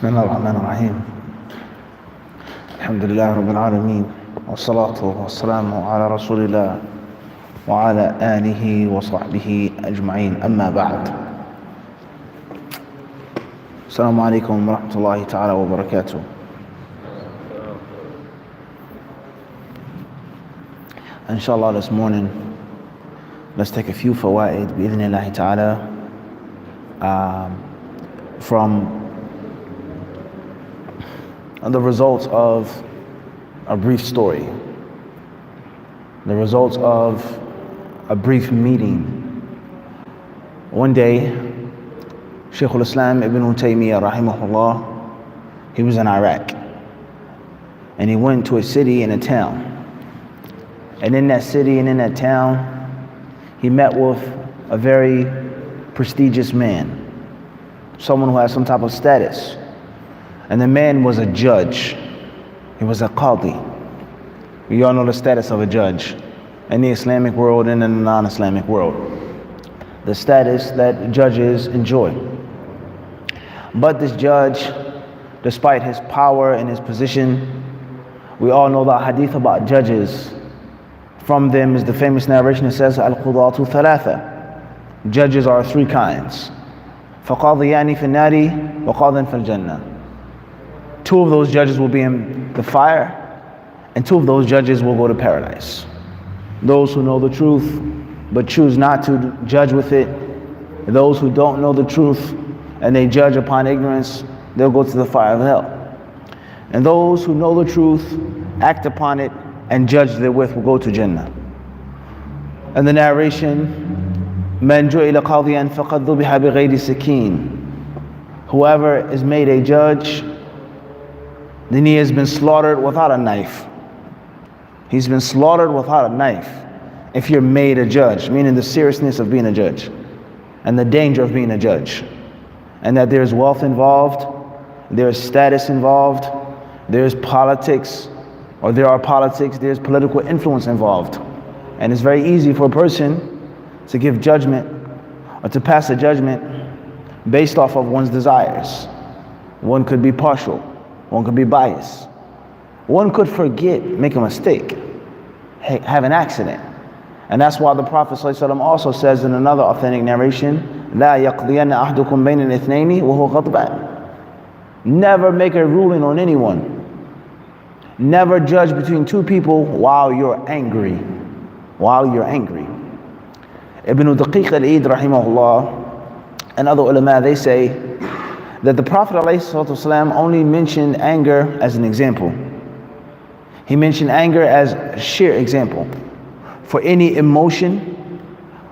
بسم الله الرحمن الرحيم الحمد لله رب العالمين والصلاة والسلام على رسول الله وعلى آله وصحبه أجمعين أما بعد السلام عليكم ورحمة الله تعالى وبركاته. Inshallah, this morning let's take a few Fawaid bi'idhnillahi ta'ala from the results of a brief story, the results of a brief meeting. One day, Shaykh al-Islam Ibn Taymiyyah rahimahullah, he was in Iraq, and he went to a city and a town. And in that city and in that town, he met with a very prestigious man, someone who has some type of status. And the man was a judge. He was a qadi. We all know the status of a judge in the Islamic world and in the non-Islamic world, the status that judges enjoy. But this judge, despite his power and his position, we all know the hadith about judges. From them is the famous narration that says, Al-Qudatu Thalatha. Judges are three kinds. فَقَاضِيَانِ فِي النَّارِ وَقَاضٍ فِي الْجَنَّةِ. Two of those judges will be in the fire, and two of those judges will go to paradise. Those who know the truth but choose not to judge with it, those who don't know the truth and they judge upon ignorance, they'll go to the fire of hell. And those who know the truth, act upon it, and judge therewith will go to Jannah. And the narration, مَنْ جُعِلَ قَاضِيًا فَقَدْ ذُبِحَ بِغَيْرِ سَكِينٍ. Whoever is made a judge, then he has been slaughtered without a knife. He's been slaughtered without a knife. If you're made a judge, meaning the seriousness of being a judge and the danger of being a judge, and that there's wealth involved, there's status involved, there's politics, or there are politics, there's political influence involved. And it's very easy for a person to give judgment or to pass a judgment based off of one's desires. One could be partial. One could be biased. One could forget, make a mistake, have an accident. And that's why the Prophet ﷺ also says in another authentic narration, لا يقضين أحدكم بين الاثنين وهو غضبان. Never make a ruling on anyone. Never judge between two people while you're angry. While you're angry. Ibn Daqiq al-Eid rahimahullah and other ulama, they say that the Prophet ﷺ only mentioned anger as an example. He mentioned anger as a sheer example for any emotion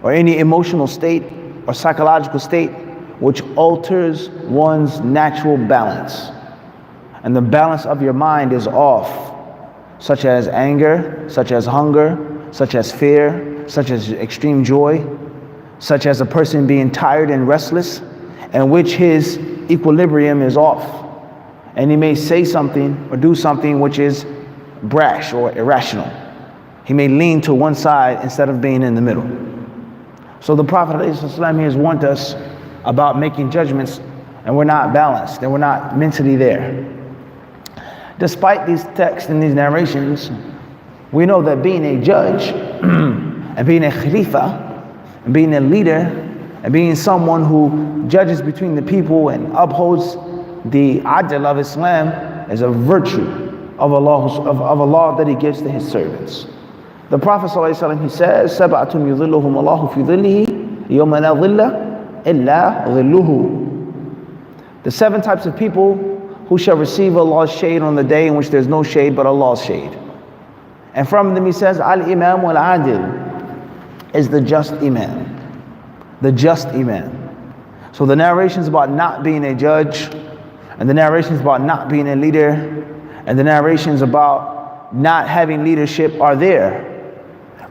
or any emotional state or psychological state which alters one's natural balance. And the balance of your mind is off, such as anger, such as hunger, such as fear, such as extreme joy, such as a person being tired and restless, in which his equilibrium is off. And he may say something or do something which is brash or irrational. He may lean to one side instead of being in the middle. So the Prophet ﷺ has warned us about making judgments and we're not balanced and we're not mentally there. Despite these texts and these narrations, we know that being a judge and being a khalifa and being a leader and being someone who judges between the people and upholds the adl of Islam is a virtue of Allah that He gives to His servants. The Prophet ﷺ, he says, سَبْعَةٌ يُظِلُّهُمُ اللَّهُ فِي ظِلِّهِ يَوْمَ لَا ظِلَّ إِلَّا ظِلُّهُ. The seven types of people who shall receive Allah's shade on the day in which there's no shade but Allah's shade. And from them he says, Al-Imam wal-Adil is the just Imam. The just Imam. So the narrations about not being a judge, and the narrations about not being a leader, and the narrations about not having leadership are there.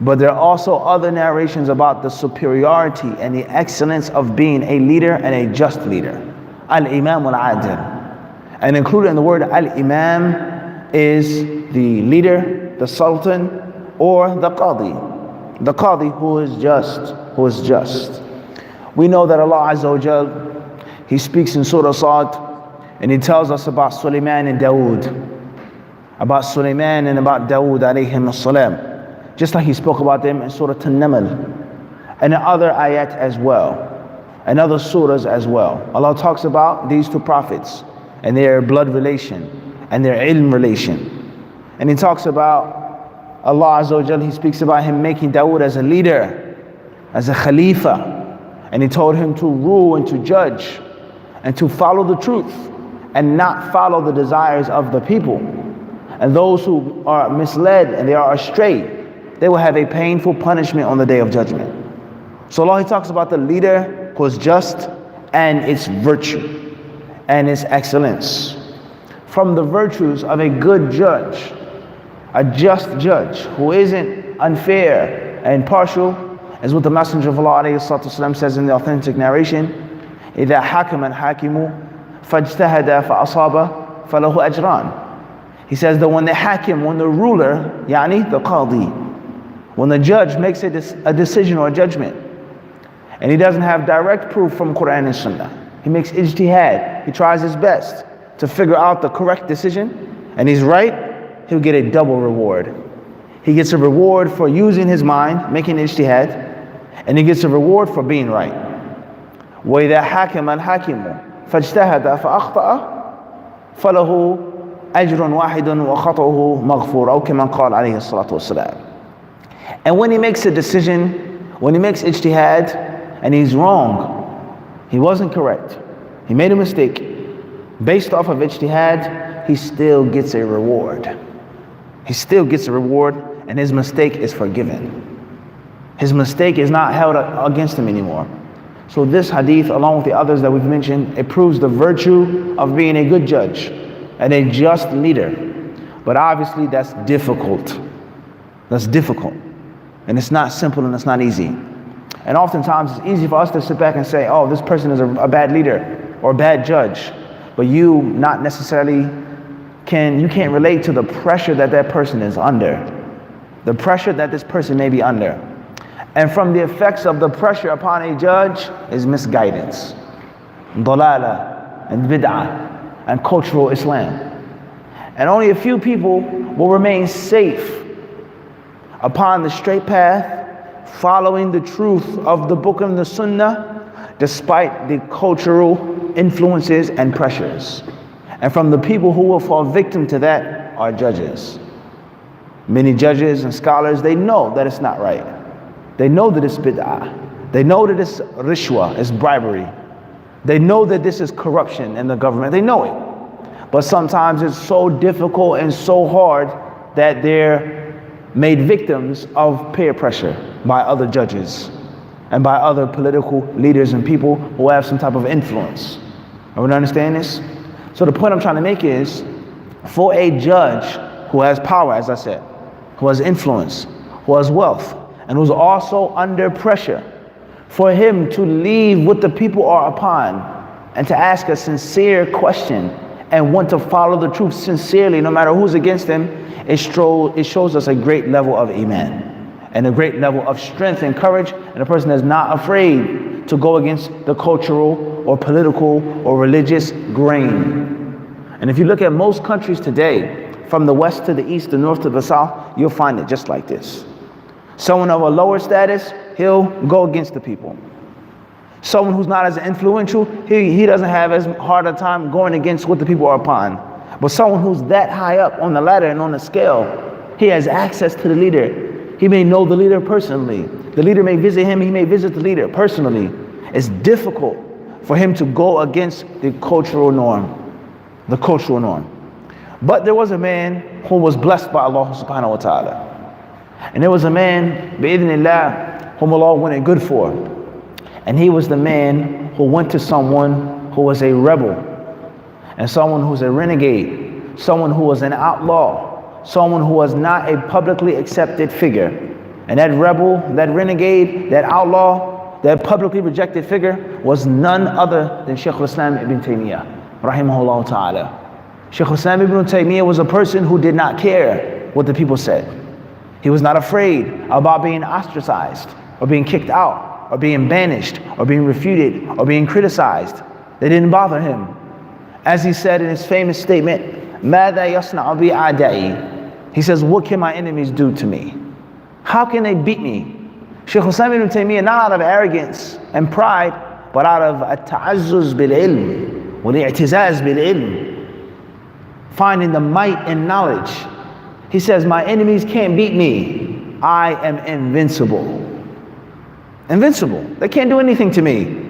But there are also other narrations about the superiority and the excellence of being a leader and a just leader. Al-Imam wal-Adil. And included in the word Al-Imam is the leader, the sultan, or the qadi. The qadi who is just. We know that Allah Azza wa Jal, He speaks in Surah Sad And he tells us about Sulaiman and Dawood. About Sulaiman and about Dawood alayhim as-salam. Just like he spoke about them in Surah An-Naml. And in other ayat as well. And other surahs as well. Allah talks about these two prophets and their blood relation and their ilm relation. And he talks about Allah Azza wa Jal, he speaks about him making Dawood as a leader, as a khalifa. And he told him to rule and to judge and to follow the truth and not follow the desires of the people. And those who are misled and they are astray, they will have a painful punishment on the day of judgment. So Allah, he talks about the leader who is just and its virtue and its excellence. From the virtues of a good judge, a just judge who isn't unfair and partial, is what the Messenger of Allah ﷺ says in the authentic narration. إِذَا حَكَمَ الْحَاكِمُ فَاجْتَهَدَ فَأَصَابَ فَلَهُ أَجْرَانِ. He says that when the hakim, when the ruler, yani the qadi, when the judge makes a decision or a judgment, and he doesn't have direct proof from Quran and Sunnah, he makes ijtihad, he tries his best to figure out the correct decision, and he's right, he'll get a double reward. He gets a reward for using his mind, making ijtihad, and he gets a reward for being right. وَإِذَا حَكَمَ الْحَاكِمُ فَاجْتَهَدَ فَأَخْطَأَ فَلَهُ أَجْرٌ وَاحِدٌ وَخَطَأُهُ مَغْفُورٌ أو كما قال عليه الصلاة والسلام. And when he makes a decision, when he makes ijtihad, and he's wrong, he wasn't correct, he made a mistake, based off of ijtihad, he still gets a reward. He still gets a reward, and his mistake is forgiven. His mistake is not held against him anymore. So this hadith, along with the others that we've mentioned, it proves the virtue of being a good judge and a just leader. But obviously that's difficult. That's difficult. And it's not simple and it's not easy. And oftentimes it's easy for us to sit back and say, oh, this person is a bad leader or a bad judge. But you not necessarily you can't relate to the pressure that that person is under. The pressure that this person may be under. And from the effects of the pressure upon a judge is misguidance, dalala, and bid'ah, and cultural Islam. And only a few people will remain safe upon the straight path, following the truth of the book and the Sunnah, despite the cultural influences and pressures. And from the people who will fall victim to that are judges. Many judges and scholars, they know that it's not right. They know that it's bid'ah. They know that it's rishwa, it's bribery. They know that this is corruption in the government. They know it. But sometimes it's so difficult and so hard that they're made victims of peer pressure by other judges and by other political leaders and people who have some type of influence. Everyone understand this? So the point I'm trying to make is, for a judge who has power, as I said, who has influence, who has wealth, and who's also under pressure, for him to leave what the people are upon and to ask a sincere question and want to follow the truth sincerely, no matter who's against him, it shows us a great level of iman and a great level of strength and courage, and a person that's not afraid to go against the cultural or political or religious grain. And if you look at most countries today, from the west to the east, the north to the south, you'll find it just like this. Someone of a lower status, he'll go against the people. Someone who's not as influential, he doesn't have as hard a time going against what the people are upon. But someone who's that high up on the ladder and on the scale, he has access to the leader. He may know the leader personally. The leader may visit him, he may visit the leader personally. It's difficult for him to go against the cultural norm. The cultural norm. But there was a man who was blessed by Allah subhanahu wa ta'ala. And there was a man, bi'idhnillah, whom Allah wanted good for. And he was the man who went to someone who was a rebel, and someone who was a renegade, someone who was an outlaw, someone who was not a publicly accepted figure. And that rebel, that renegade, that outlaw, that publicly rejected figure was none other than Shaykh al-Islam ibn Taymiyyah, rahimahullah ta'ala. Shaykh al-Islam ibn Taymiyyah was a person who did not care what the people said. He was not afraid about being ostracized or being kicked out or being banished or being refuted or being criticized. They didn't bother him. As he said in his famous statement, ماذا يصنع بي أعدائي? He says, what can my enemies do to me? How can they beat me? Shaykh Islam ibn Taymiyyah, not out of arrogance and pride, but out of التعزز بالعلم والاعتزاز بالعلم, finding the might in knowledge. He says, my enemies can't beat me. I am invincible. Invincible. They can't do anything to me.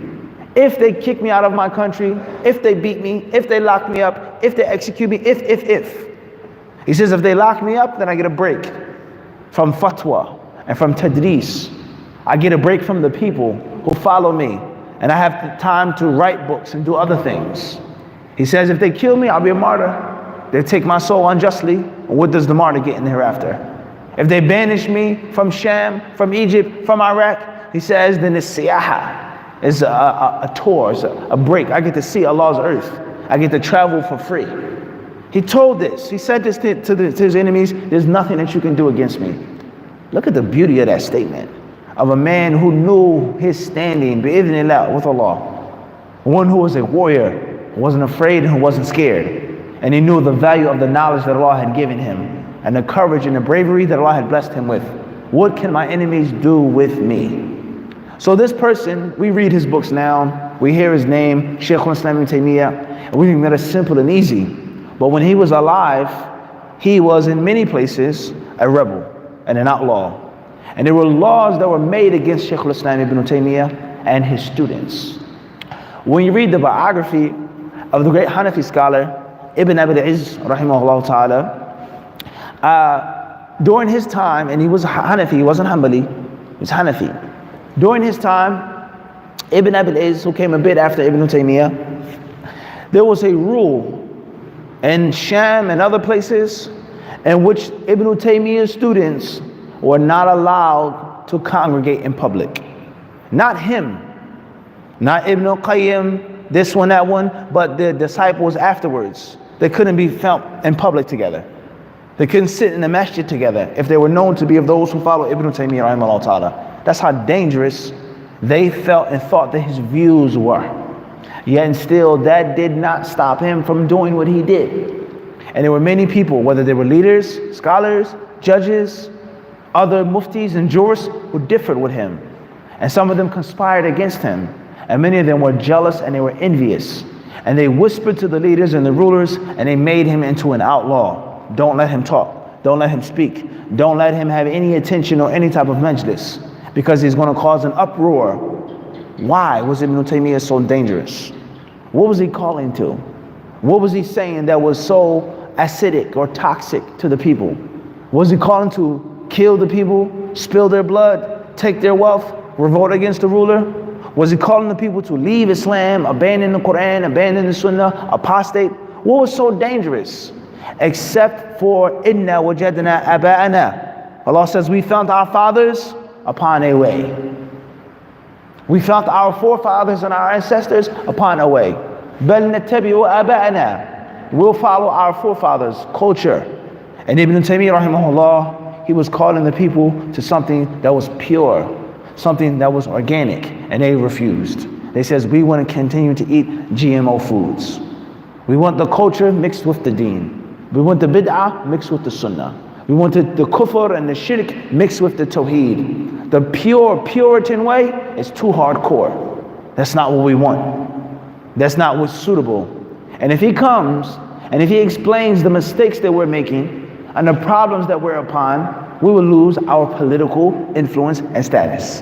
If they kick me out of my country, if they beat me, if they lock me up, if they execute me, if. He says, if they lock me up, then I get a break from fatwa and from tadris. I get a break from the people who follow me, and I have the time to write books and do other things. He says, if they kill me, I'll be a martyr. They take my soul unjustly. What does the martyr get in the hereafter? If they banish me from Sham, from Egypt, from Iraq, he says, then it's siyaha. It's a tour, it's a break. I get to see Allah's earth. I get to travel for free. He told this. He said this to his enemies, there's nothing that you can do against me. Look at the beauty of that statement of a man who knew his standing, bi'idhnillah, with Allah. One who was a warrior, who wasn't afraid and who wasn't scared. And he knew the value of the knowledge that Allah had given him and the courage and the bravery that Allah had blessed him with. What can my enemies do with me? So this person, we read his books now, we hear his name, Shaykh Islam ibn Taymiyyah, and we think that it's simple and easy. But when he was alive, he was in many places a rebel and an outlaw. And there were laws that were made against Shaykh Islam ibn Taymiyyah and his students. When you read the biography of the great Hanafi scholar, Ibn Abil Izz, rahimahullah ta'ala, during his time, and he was Hanafi, he wasn't Hanbali, he was Hanafi. During his time, Ibn Abil Izz, who came a bit after Ibn Taymiyyah, there was a rule in Sham and other places in which Ibn Taymiyyah's students were not allowed to congregate in public. Not him, not Ibn Qayyim, this one, that one, but the disciples afterwards. They couldn't be found in public together. They couldn't sit in the masjid together if they were known to be of those who follow Ibn Taymiyyah rahimahullah ta'ala. That's how dangerous they felt and thought that his views were. Yet and still, that did not stop him from doing what he did. And there were many people, whether they were leaders, scholars, judges, other muftis and jurists, who differed with him. And some of them conspired against him. And many of them were jealous and they were envious. And they whispered to the leaders and the rulers, and they made him into an outlaw. Don't let him talk. Don't let him speak. Don't let him have any attention or any type of majlis, because he's going to cause an uproar. Why was Ibn Taymiyyah so dangerous? What was he calling to? What was he saying that was so acidic or toxic to the people? Was he calling to kill the people, spill their blood, take their wealth, revolt against the ruler? Was he calling the people to leave Islam, abandon the Quran, abandon the Sunnah, apostate? What was so dangerous? Except for inna wajadna aba'ana. Allah says, we found our fathers upon a way. We found our forefathers and our ancestors upon a way. Bal nattabi'u aba'ana. We'll follow our forefathers' culture. And Ibn Taymiyyah rahimahullah, he was calling the people to something that was pure, something that was organic, and they refused. They says, we want to continue to eat GMO foods. We want the culture mixed with the deen. We want the bid'ah mixed with the sunnah. We want the kufr and the shirk mixed with the tawheed. The pure Puritan way is too hardcore. That's not what we want. That's not what's suitable. And if he comes and if he explains the mistakes that we're making and the problems that we're upon, we will lose our political influence and status.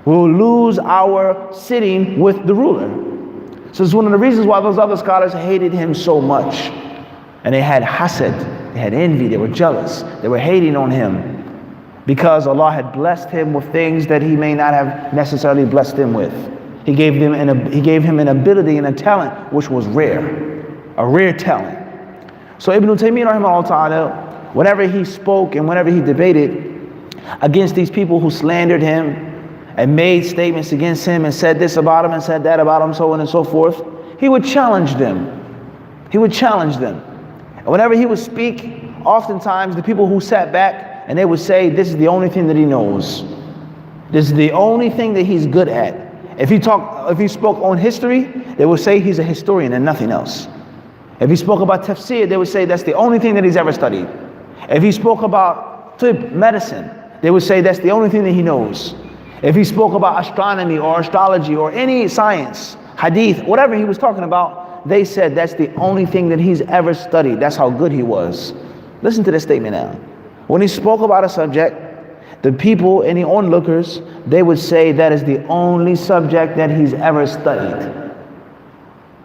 We will lose our sitting with the ruler. So it's one of the reasons why those other scholars hated him so much. And they had hasad, they had envy, they were jealous, they were hating on him because Allah had blessed him with things that he may not have necessarily blessed him with. He gave him an ability and a talent which was rare, a rare talent. So Ibn Taymiyyah rahimahullah ta'ala, whenever he spoke and whenever he debated against these people who slandered him and made statements against him and said this about him and said that about him, so on and so forth, he would challenge them. He would challenge them. And whenever he would speak, oftentimes the people who sat back and they would say, this is the only thing that he knows. This is the only thing that he's good at. If he spoke on history, they would say he's a historian and nothing else. If he spoke about tafsir, they would say that's the only thing that he's ever studied. If he spoke about medicine, they would say that's the only thing that he knows. If he spoke about astronomy or astrology or any science, hadith, whatever he was talking about, they said that's the only thing that he's ever studied. That's how good he was. Listen to this statement now. When he spoke about a subject, the people and the onlookers, they would say that is the only subject that he's ever studied.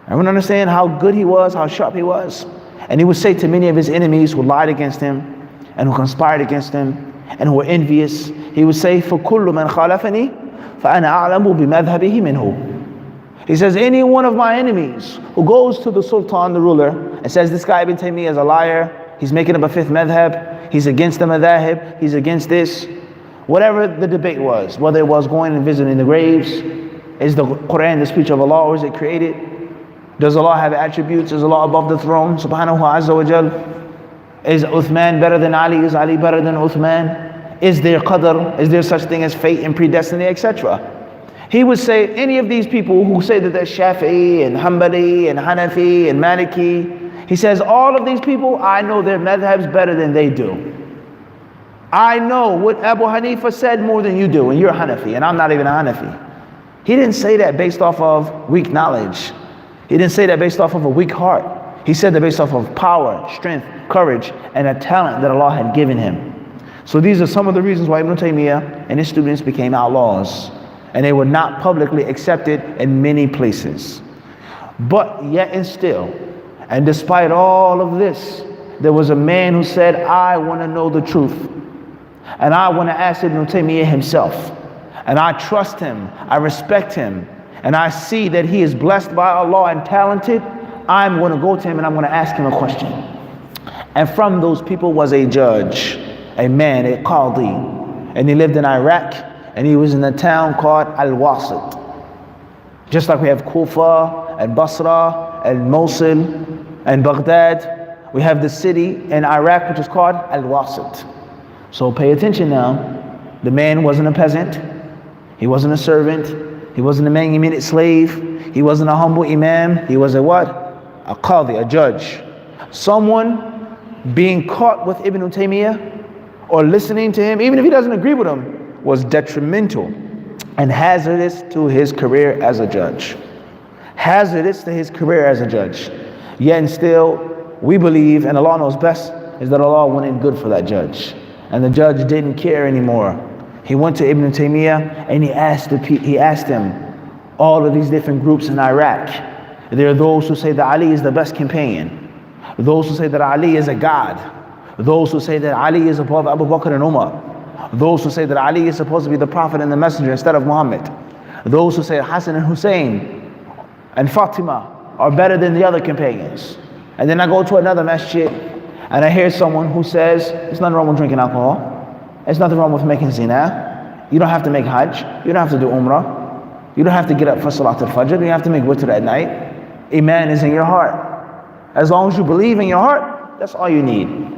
Everyone understand how good he was, how sharp he was? And he would say to many of his enemies who lied against him and who conspired against him and who were envious, he would say, فَكُلُّ مَنْ خَالَفَنِي فَأَنَا أَعْلَمُ بِمَذْهَبِهِ مِنْهُ. He says, any one of my enemies who goes to the sultan, the ruler, and says, this guy Ibn Taymiyyah is a liar, he's making up a fifth madhab, he's against the madhab, he's against this, whatever the debate was, whether it was going and visiting the graves, is the Quran the speech of Allah or is it created? Does Allah have attributes? Is Allah above the throne? Subhanahu wa azza wa jal. Is Uthman better than Ali? Is Ali better than Uthman? Is there qadr? Is there such thing as fate and predestiny, etc.? He would say, any of these people who say that they're Shafi'i and Hanbali and Hanafi and Maliki, he says, all of these people, I know their madhabs better than they do. I know what Abu Hanifa said more than you do, and you're a Hanafi, and I'm not even a Hanafi. He didn't say that based off of weak knowledge. He didn't say that based off of a weak heart. He said that based off of power, strength, courage, and a talent that Allah had given him. So these are some of the reasons why Ibn Taymiyyah and his students became outlaws. And they were not publicly accepted in many places. But yet and still, and despite all of this, there was a man who said, I want to know the truth. And I want to ask Ibn Taymiyyah himself. And I trust him, I respect him, and I see that he is blessed by Allah and talented. I'm going to go to him and I'm going to ask him a question. And from those people was a judge, a man, a qadi. And he lived in Iraq, and he was in a town called Al-Wasit. Just like we have Kufa and Basra and Mosul and Baghdad, we have the city in Iraq which is called Al-Wasit. So pay attention now. The man wasn't a peasant, he wasn't a servant, he wasn't a manumitted slave, he wasn't a humble imam, he was a what? A qadi, a judge. Someone being caught with Ibn Taymiyyah or listening to him, even if he doesn't agree with him, was detrimental and hazardous to his career as a judge. Hazardous to his career as a judge. Yet and still, we believe, and Allah knows best, is that Allah wanted good for that judge. And the judge didn't care anymore. He went to Ibn Taymiyyah and he asked him, all of these different groups in Iraq. There are those who say that Ali is the best companion. Those who say that Ali is a god. Those who say that Ali is above Abu Bakr and Umar. Those who say that Ali is supposed to be the prophet and the messenger instead of Muhammad. Those who say Hassan and Hussein and Fatima are better than the other companions. And then I go to another masjid and I hear someone who says, there's nothing wrong with drinking alcohol. There's nothing wrong with making zina. You don't have to make hajj. You don't have to do umrah. You don't have to get up for salat al-fajr. You don't have to make witr at night. Iman is in your heart. As long as you believe in your heart, that's all you need.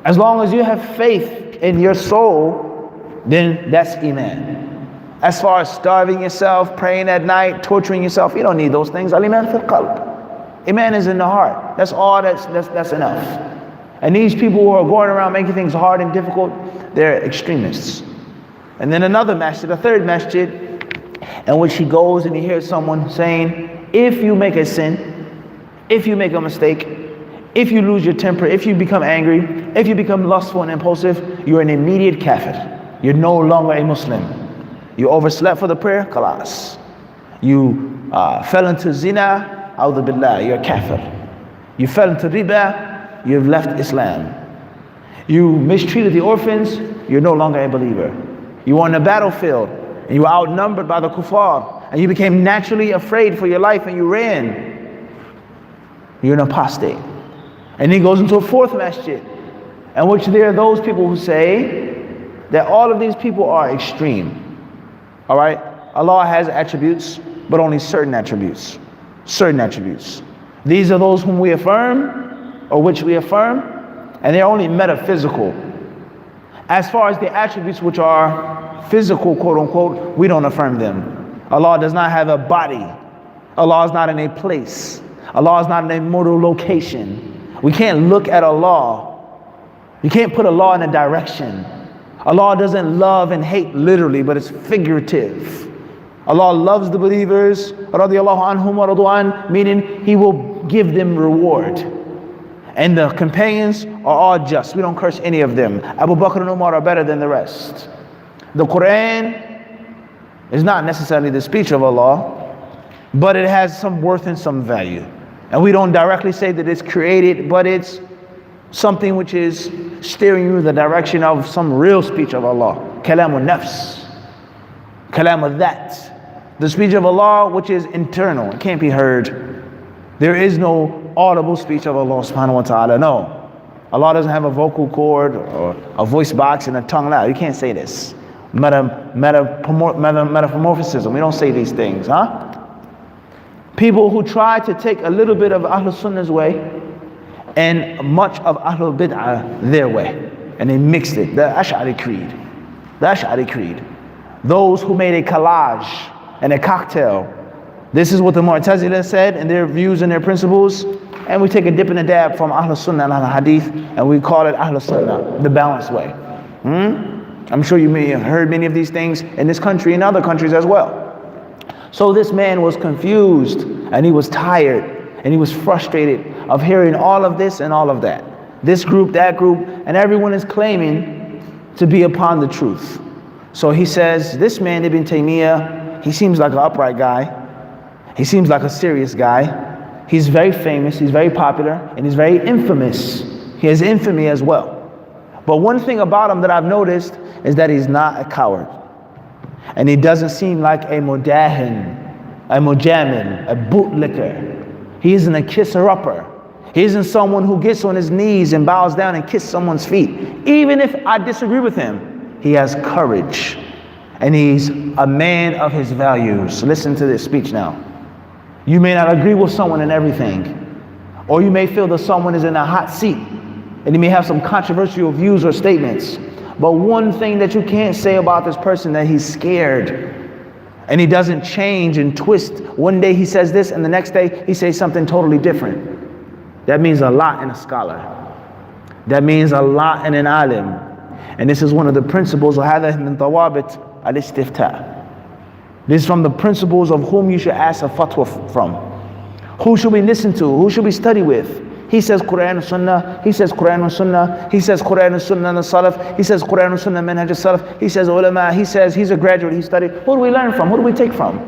As long as you have faith in your soul, then that's iman. As far as starving yourself, praying at night, torturing yourself, you don't need those things. Al-iman fil qalb. Iman is in the heart. That's all. That's enough. And these people who are going around making things hard and difficult, they're extremists. And then another masjid, a third masjid, in which he goes and he hears someone saying, if you make a sin, if you make a mistake, if you lose your temper, if you become angry, if you become lustful and impulsive, you're an immediate kafir. You're no longer a Muslim. You overslept for the prayer, khalas. You fell into zina, a'udhu billah, you're a kafir. You fell into riba, you've left Islam. You mistreated the orphans, you're no longer a believer. You were on the battlefield and you were outnumbered by the kuffar and you became naturally afraid for your life and you ran. You're an apostate. And he goes into a fourth masjid, in which there are those people who say that all of these people are extreme. All right? Allah has attributes, but only certain attributes. Certain attributes. These are those whom we affirm, or which we affirm, and they're only metaphysical. As far as the attributes which are physical, quote unquote, we don't affirm them. Allah does not have a body. Allah is not in a place. Allah is not in a mortal location. We can't look at Allah. You can't put Allah in a direction. Allah doesn't love and hate literally, but it's figurative. Allah loves the believers, radiyallahu anhum wa radwan, meaning He will give them reward. And the companions are all just. We don't curse any of them. Abu Bakr and Umar are better than the rest. The Quran is not necessarily the speech of Allah, but it has some worth and some value. And we don't directly say that it's created, but it's something which is steering you in the direction of some real speech of Allah. Kalamun nafs. Kalam that. The speech of Allah which is internal. It can't be heard. There is no audible speech of Allah subhanahu wa ta'ala. No. Allah doesn't have a vocal cord or a voice box and a tongue loud. You can't say this. Metamorphism. We don't say these things, huh? People who try to take a little bit of Ahlus Sunnah's way and much of Ahlul Bid'ah their way, and they mixed it. The Ash'ari Creed. The Ash'ari Creed. Those who made a collage and a cocktail. This is what the Mu'tazila said in their views and their principles, and we take a dip and a dab from Ahlus Sunnah and Ahlul Hadith, and we call it Ahlus Sunnah, the balanced way. I'm sure you may have heard many of these things in this country and other countries as well. So this man was confused, and he was tired, and he was frustrated of hearing all of this and all of that. This group, that group, and everyone is claiming to be upon the truth. So he says, this man Ibn Taymiyyah, he seems like an upright guy. He seems like a serious guy. He's very famous, he's very popular, and he's very infamous. He has infamy as well. But one thing about him that I've noticed is that he's not a coward. And he doesn't seem like a mudahin, a mujamin, a bootlicker. He isn't a kisser-upper. He isn't someone who gets on his knees and bows down and kisses someone's feet. Even if I disagree with him, he has courage. And he's a man of his values. Listen to this speech now. You may not agree with someone in everything. Or you may feel that someone is in a hot seat. And he may have some controversial views or statements. But one thing that you can't say about this person, that he's scared. And he doesn't change and twist. One day he says this, and the next day he says something totally different. That means a lot in a scholar. That means a lot in an alim. And this is one of the principles of هذا من ضوابط الاستفتاء. This is from the principles of whom you should ask a fatwa from. Who should we listen to? Who should we study with? He says Quran and Sunnah. He says Quran and Sunnah. He says Quran and Sunnah and Salaf. He says Quran and Sunnah manhaj al-Salaf. He says ulama. He says he's a graduate. He studied. Who do we learn from? Who do we take from?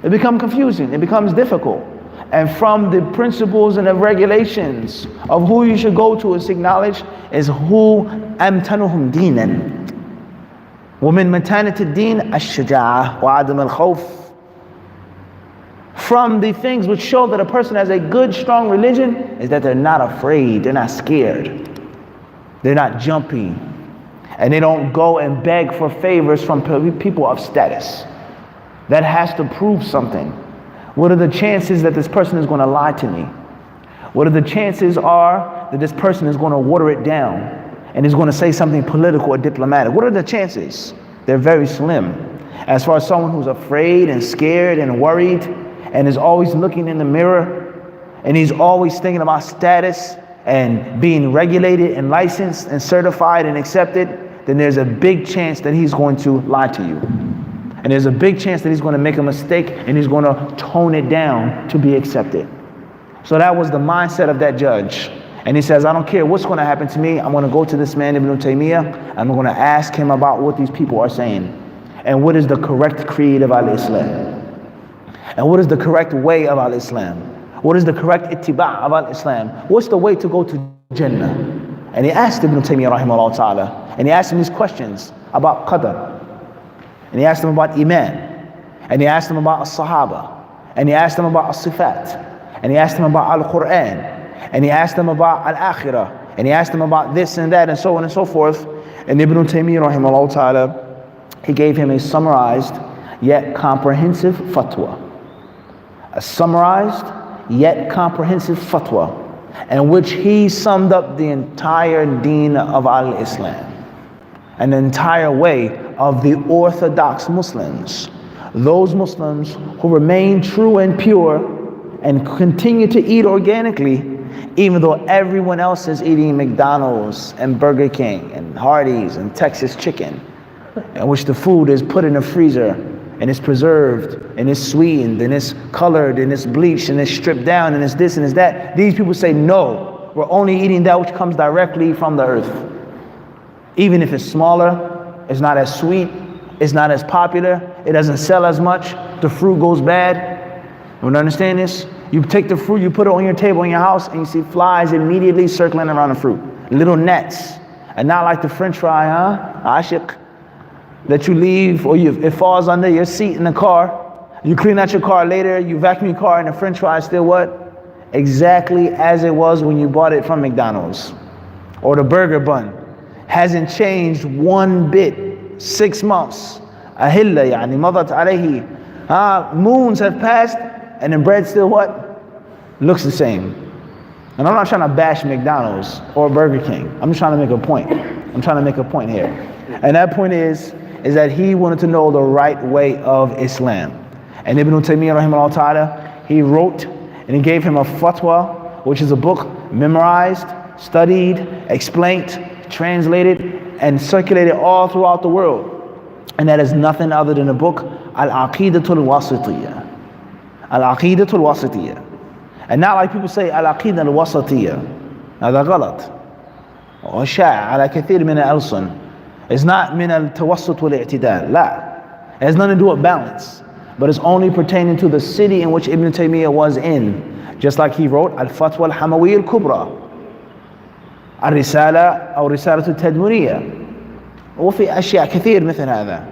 It becomes confusing. It becomes difficult. And from the principles and the regulations of who you should go to and seek knowledge is who amtanuhum dinan. ومن متانة الدين الشجاعة وعدم الخوف. From the things which show that a person has a good, strong religion is that they're not afraid, they're not scared, they're not jumpy, and they don't go and beg for favors from people of status. That has to prove something. What are the chances that this person is going to lie to me? What are the chances are that this person is going to water it down and is going to say something political or diplomatic? What are the chances? They're very slim. As far as someone who's afraid and scared and worried and is always looking in the mirror and he's always thinking about status and being regulated and licensed and certified and accepted, then there's a big chance that he's going to lie to you. And there's a big chance that he's going to make a mistake and he's going to tone it down to be accepted. So that was the mindset of that judge. And he says, I don't care what's going to happen to me. I'm going to go to this man Ibn Taymiyyah. I'm going to ask him about what these people are saying. And what is the correct creed of Al-Islam? And what is the correct way of Al-Islam? What is the correct ittiba' of Al-Islam? What's the way to go to Jannah? And he asked Ibn Taymiyyah rahimahullah ta'ala, and he asked him these questions about Qadr. And he asked him about Iman. And he asked him about As-Sahaba. And he asked him about As-Sifat. And he asked him about Al-Quran. And he asked him about Al-Akhirah. And he asked him about this and that and so on and so forth. And Ibn Taymiyyah rahimahullah ta'ala, he gave him a summarized yet comprehensive fatwa. A summarized yet comprehensive fatwa in which he summed up the entire deen of Al-Islam and the entire way of the orthodox Muslims. Those Muslims who remain true and pure and continue to eat organically, even though everyone else is eating McDonald's and Burger King and Hardee's and Texas chicken, in which the food is put in a freezer and it's preserved and it's sweetened and it's colored and it's bleached and it's stripped down and it's this and it's that. These people say, no, we're only eating that which comes directly from the earth. Even if it's smaller, it's not as sweet, it's not as popular, it doesn't sell as much, the fruit goes bad. You want to understand this? You take the fruit, you put it on your table in your house, and you see flies immediately circling around the fruit. Little nets. And not like the French fry, Ashiq, that you leave, or it falls under your seat in the car. You clean out your car later, you vacuum your car, and the French fry is still what? Exactly as it was when you bought it from McDonald's. Or the burger bun. Hasn't changed one bit. 6 months. Ahilla, yani, madat alayhi. Moons have passed, and the bread still what? Looks the same. And I'm not trying to bash McDonald's or Burger King. I'm just trying to make a point. I'm trying to make a point here. And that point is that he wanted to know the right way of Islam. And Ibn Taymiyyah rahimahullah ta'ala, he wrote and he gave him a fatwa, which is a book memorized, studied, explained, translated, and circulated all throughout the world. And that is nothing other than a book, Al-Aqidatul Wasitiyah. Al-Aqidatul Wasitiyah. And not like people say Al-Aqidah Al-Wasitiyah. هذا غلط. وشائع على كثير من الألسن. It's not من التوسط والاعتدال. لا. It has nothing to do with balance. But it's only pertaining to the city in which Ibn Taymiyyah was in. Just like he wrote Al-Fatwa Al-Hamawiyya Al-Kubra. الرسالة أو رسالة التدمرية. وفي أشياء كثير مثل هذا.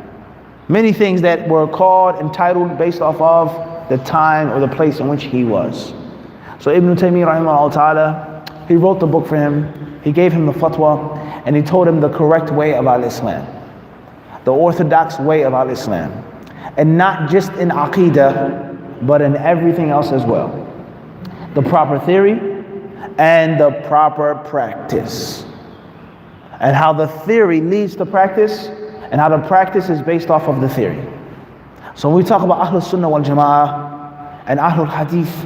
Many things that were called, entitled based off of the time or the place in which he was. So Ibn Taymiyyah rahimahullah ta'ala, he wrote the book for him, he gave him the fatwa, and he told him the correct way of Al-Islam, the orthodox way of Al-Islam, and not just in Aqidah, but in everything else as well. The proper theory and the proper practice, and how the theory leads to practice, and how the practice is based off of the theory. So when we talk about Ahlus Sunnah wal Jama'ah and Ahlul Hadith,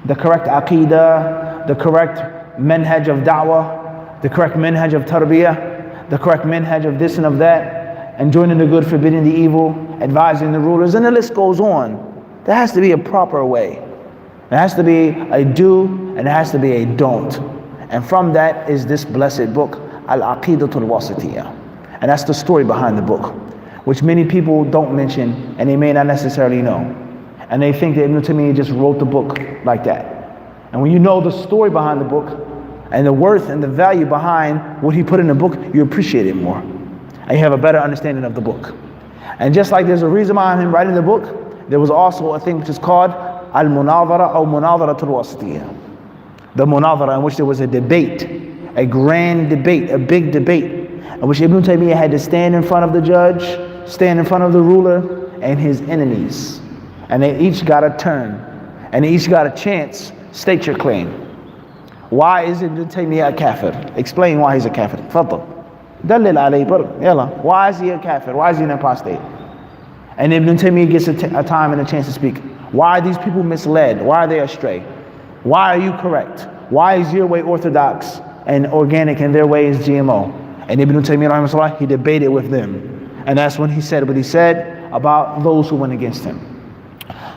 the correct Aqidah, the correct manhaj of dawah, the correct manhaj of tarbiyah, the correct manhaj of this and of that, and joining the good, forbidding the evil, advising the rulers, and the list goes on. There has to be a proper way. There has to be a do, and there has to be a don't. And from that is this blessed book, Al-Aqidatul Wasitiyah. And that's the story behind the book, which many people don't mention, and they may not necessarily know. And they think that Ibn Taymiyyah just wrote the book like that. And when you know the story behind the book, and the worth and the value behind what he put in the book, you appreciate it more. And you have a better understanding of the book. And just like there's a reason behind him writing the book, there was also a thing which is called Al-Munadhara or Munadharatul Wasitiyah. The Munadhara, in which there was a debate, a grand debate, a big debate, in which Ibn Taymiyyah had to stand in front of the judge, stand in front of the ruler, and his enemies. And they each got a turn, and they each got a chance. State your claim. Why is Ibn Taymiyyah a kafir? Explain why he's a kafir. Faddal. Dalil alayhi bar. Yalla. Why is he a kafir? Why is he an apostate? And Ibn Taymiyyah gets a time and a chance to speak. Why are these people misled? Why are they astray? Why are you correct? Why is your way orthodox and organic and their way is GMO? And Ibn Taymiyyah rahimahullah, he debated with them. And that's when he said what he said about those who went against him.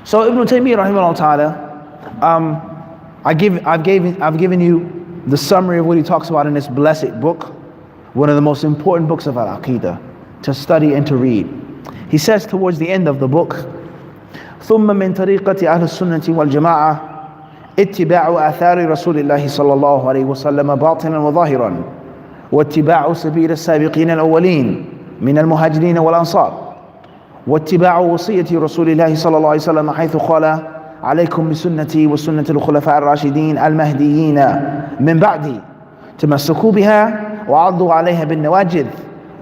So Ibn Taymiyyah rahimahullah ta'ala, I've given you the summary of what he talks about in this blessed book, one of the most important books of Al-Aqidah to study and to read. He says towards the end of the book, ثم من طريقة أهل السنة والجماعة اتباع آثار رسول الله صلى الله عليه وسلم باطنا وظاهرا واتباع سبيل السابقين الأولين من المهاجرين والأنصار واتباع وصية رسول الله صلى الله عليه وسلم حيث قال عليكم بسنتي وسنة الخلفاء الراشدين المهديين من بعدي تمسكوا بها وعضوا عليها بالنواجذ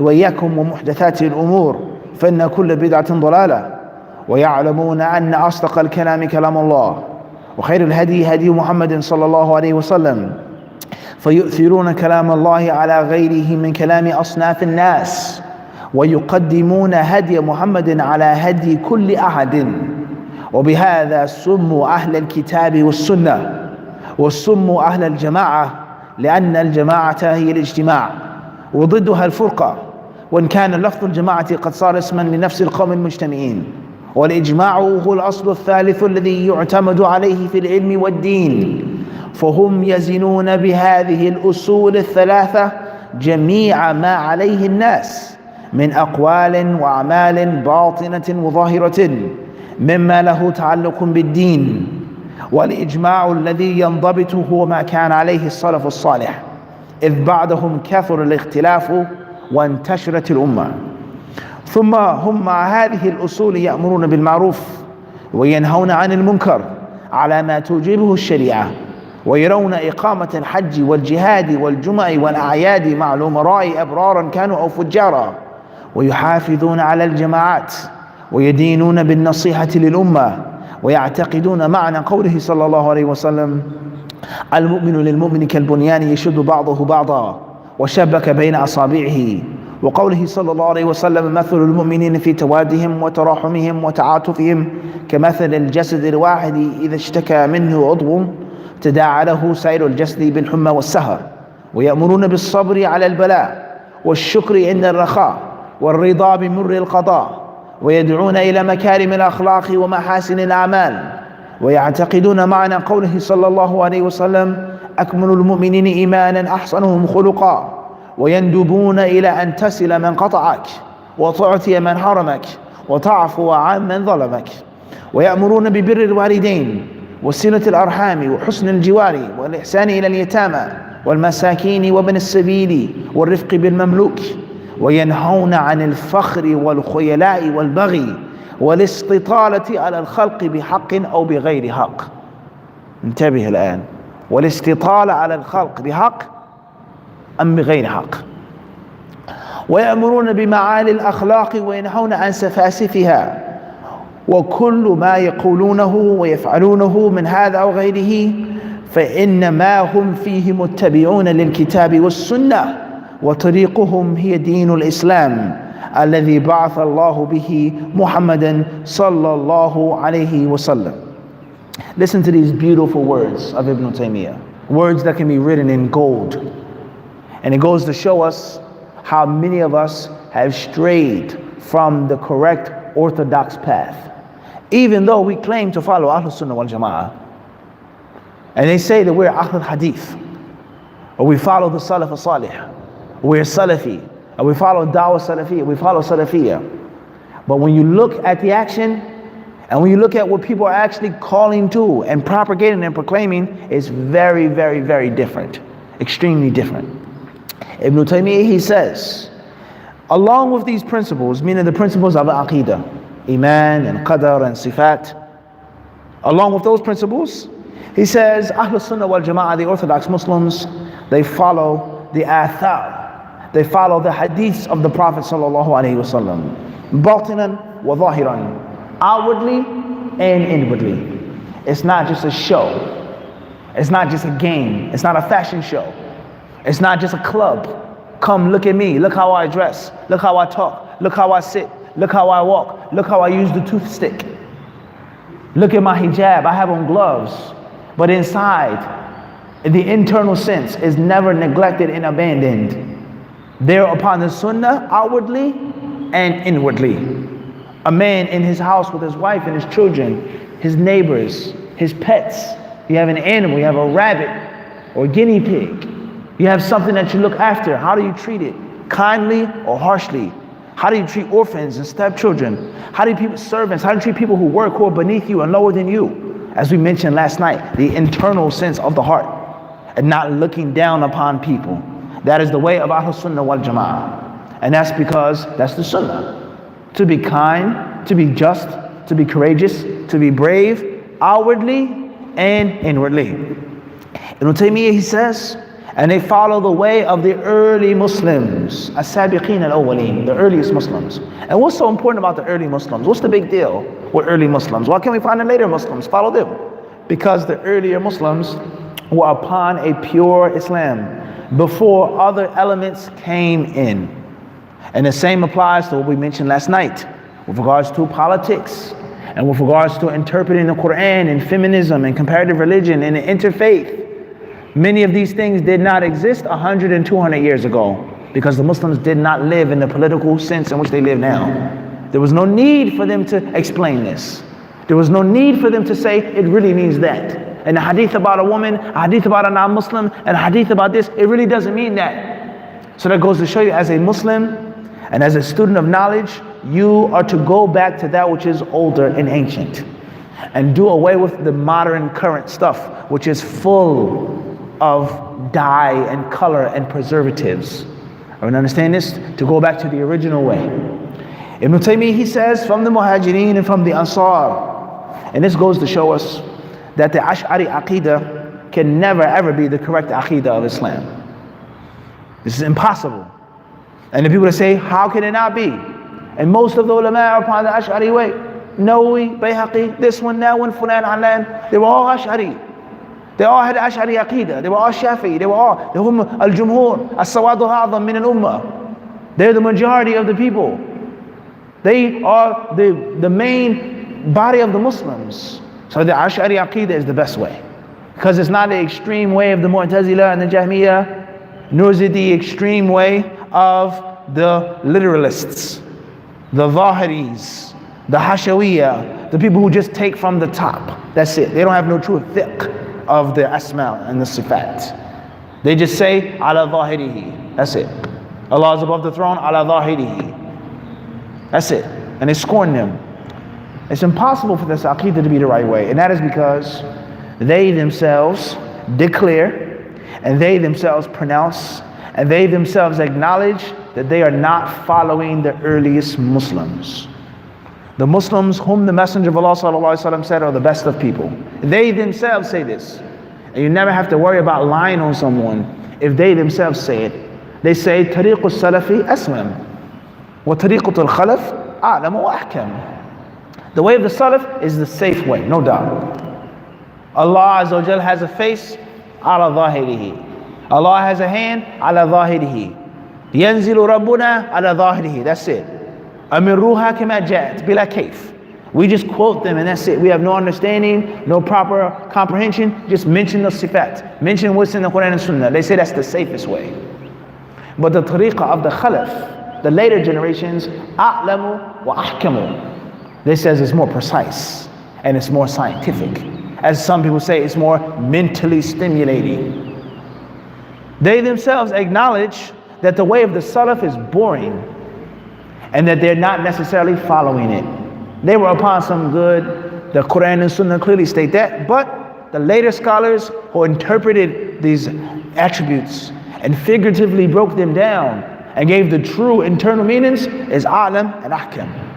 وإياكم ومحدثات الأمور فإن كل بدعة ضلالة ويعلمون أن أصدق الكلام كلام الله وخير الهدي هدي محمد صلى الله عليه وسلم فيؤثرون كلام الله على غيره من كلام أصناف الناس ويقدمون هدي محمد على هدي كل أحد، وبهذا سموا أهل الكتاب والسنة، وسموا أهل الجماعة، لأن الجماعة هي الاجتماع وضدها الفرقة، وإن كان لفظ الجماعة قد صار اسما لنفس القوم المجتمعين. والإجماع هو الأصل الثالث الذي يعتمد عليه في العلم والدين، فهم يزنون بهذه الأصول الثلاثة جميع ما عليه الناس من أقوال وأعمال باطنة وظاهرة مما له تعلق بالدين. والإجماع الذي ينضبط هو ما كان عليه السلف الصالح، إذ بعدهم كثر الاختلاف وانتشرت الأمة. ثم هم مع هذه الأصول يأمرون بالمعروف وينهون عن المنكر على ما توجبه الشريعة، ويرون إقامة الحج والجهاد والجمع والأعياد مع الأمراء أبرارا كانوا أو فجارا، ويحافظون على الجماعات ويدينون بالنصيحة للأمة، ويعتقدون معنى قوله صلى الله عليه وسلم: المؤمن للمؤمن كالبنيان يشد بعضه بعضا وشبك بين أصابعه، وقوله صلى الله عليه وسلم: مثل المؤمنين في توادهم وتراحمهم وتعاطفهم كمثل الجسد الواحد إذا اشتكى منه عضو تداعى له سائر الجسد بالحمى والسهر. ويأمرون بالصبر على البلاء والشكر عند الرخاء والرضا بمر القضاء، ويدعون إلى مكارم الأخلاق ومحاسن الأعمال، ويعتقدون معنى قوله صلى الله عليه وسلم: أكمل المؤمنين إيمانا أحسنهم خلقا، ويندبون إلى أن تصل من قطعك وتعطي من حرمك وتعفو عن من ظلمك. ويأمرون ببر الوالدين وصلة الأرحام وحسن الجوار والإحسان إلى اليتامى والمساكين وابن السبيل والرفق بالمملوك، وينهون عن الفخر والخيلاء والبغي والاستطالة على الخلق بحق أو بغير حق. انتبه الآن، والاستطالة على الخلق بحق أم بغير حق. ويأمرون بمعالي الأخلاق وينهون عن سفاسفها، وكل ما يقولونه ويفعلونه من هذا أو غيره فإنما هم فيه متبعون للكتاب والسنة، وطريقهم هي دين الإسلام الذي بعث الله به محمدا صلى الله عليه وسلم. Listen to these beautiful words of Ibn Taymiyyah, words that can be written in gold. And it goes to show us how many of us have strayed from the correct orthodox path, even though we claim to follow Ahlus Sunnah wal Jama'ah. And they say that we're Ahlul Hadith, or we follow the Salaf al-Salih, we're Salafi, or we follow Dawah Salafiyah, we follow Salafiyah. But when you look at the action, and when you look at what people are actually calling to and propagating and proclaiming, it's very, very, very different, extremely different. Ibn Taymiyyah, he says, along with these principles, meaning the principles of Aqidah, Iman and Qadar and Sifat, along with those principles, he says, Ahlus Sunnah wal Jama'ah, the orthodox Muslims, they follow the athar, they follow the hadiths of the Prophet sallallahu alaihi wasallam, batinan wa zahiran, outwardly and inwardly. It's not just a show, it's not just a game, it's not a fashion show, it's not just a club. Come look at me, look how I dress, look how I talk, look how I sit, look how I walk, look how I use the toothstick, look at my hijab, I have on gloves. But inside, the internal sense is never neglected and abandoned. They're upon the sunnah outwardly and inwardly. A man in his house with his wife and his children, his neighbors, his pets. You have an animal, you have a rabbit or a guinea pig. You have something that you look after. How do you treat it? Kindly or harshly? How do you treat orphans and stepchildren? How do you treat servants? How do you treat people who work, who are beneath you and lower than you? As we mentioned last night, the internal sense of the heart and not looking down upon people. That is the way of Ahlus Sunnah wal Jama'ah. And that's because that's the Sunnah. To be kind, to be just, to be courageous, to be brave, outwardly and inwardly. Ibn Taymiyyah, he says, and they follow the way of the early Muslims, as-sabiqeen al-awwaleen, the earliest Muslims. And what's so important about the early Muslims? What's the big deal with early Muslims? Why can't we find the later Muslims? Follow them. Because the earlier Muslims were upon a pure Islam before other elements came in. And the same applies to what we mentioned last night with regards to politics and with regards to interpreting the Quran and feminism and comparative religion and interfaith. Many of these things did not exist 100 and 200 years ago because the Muslims did not live in the political sense in which they live now. There was no need for them to explain this. There was no need for them to say it really means that. And a hadith about a woman, a hadith about a non-Muslim, and a hadith about this, it really doesn't mean that. So that goes to show you, as a Muslim and as a student of knowledge, you are to go back to that which is older and ancient and do away with the modern current stuff, which is full of dye and color and preservatives. Are we understand this? To go back to the original way. Ibn Taymiyyah, he says, from the Muhajirin and from the Ansar, and this goes to show us that the Ash'ari Aqidah can never ever be the correct Aqidah of Islam. This is impossible. And the people that say, how can it not be? And most of the ulama are upon the Ash'ari way. Nawawi, Bayhaqi, this one, that one, Fulan, Alan, they were all Ash'ari. They all had Ash'ari Aqidah. They were all Shafi'i. They were all Al-Jumhur, As-Sawad al-A'zam min al-Ummah. They're the majority of the people. They are the main body of the Muslims. So the Ash'ari Aqidah is the best way. Because it's not the extreme way of the Mu'tazila and the Jahmiyyah, nor is it the extreme way of the literalists, the Zahiris, the Hashawiyah, the people who just take from the top. That's it. They don't have no true fiqh of the Asma and the Sifat. They just say, ala Zahirihi. That's it. Allah is above the throne, ala Zahirihi. That's it. And they scorn them. It's impossible for this Aqidah to be the right way. And that is because they themselves declare, and they themselves pronounce, and they themselves acknowledge that they are not following the earliest Muslims. The Muslims whom the Messenger of Allah ﷺ said are the best of people. They themselves say this. And you never have to worry about lying on someone if they themselves say it. They say, طريق السلف أسلم وطريقة الخلف أعلم وأحكم. The way of the Salaf is the safe way, no doubt. Allah Azza wa Jal has a face, ala zahirihi. Allah has a hand, ala zahirihi. Yanzilu Rabbuna ala zahirihi. That's it. Amirruha kama ja'at, bila kayf. We just quote them and that's it. We have no understanding, no proper comprehension. Just mention the sifat. Mention what's in the Quran and Sunnah. They say that's the safest way. But the tariqah of the Khalaf, the later generations, a'lamu wa ahkamu. This says it's more precise and it's more scientific. As some people say, it's more mentally stimulating. They themselves acknowledge that the way of the Salaf is boring and that they're not necessarily following it. They were upon some good, the Quran and Sunnah clearly state that, but the later scholars who interpreted these attributes and figuratively broke them down and gave the true internal meanings is a'lam and ahkam.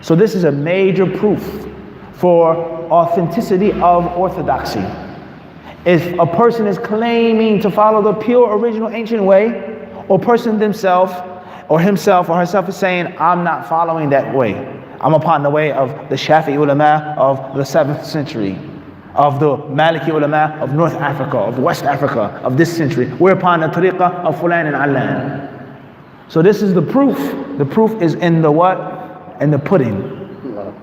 So this is a major proof for authenticity of orthodoxy. If a person is claiming to follow the pure original ancient way, or person themselves or himself or herself is saying, I'm not following that way. I'm upon the way of the Shafi'i ulama of the 7th century, of the Maliki ulama of North Africa, of West Africa, of this century. We're upon the tariqah of Fulan and Alan. So this is the proof. The proof is in the what? And the pudding.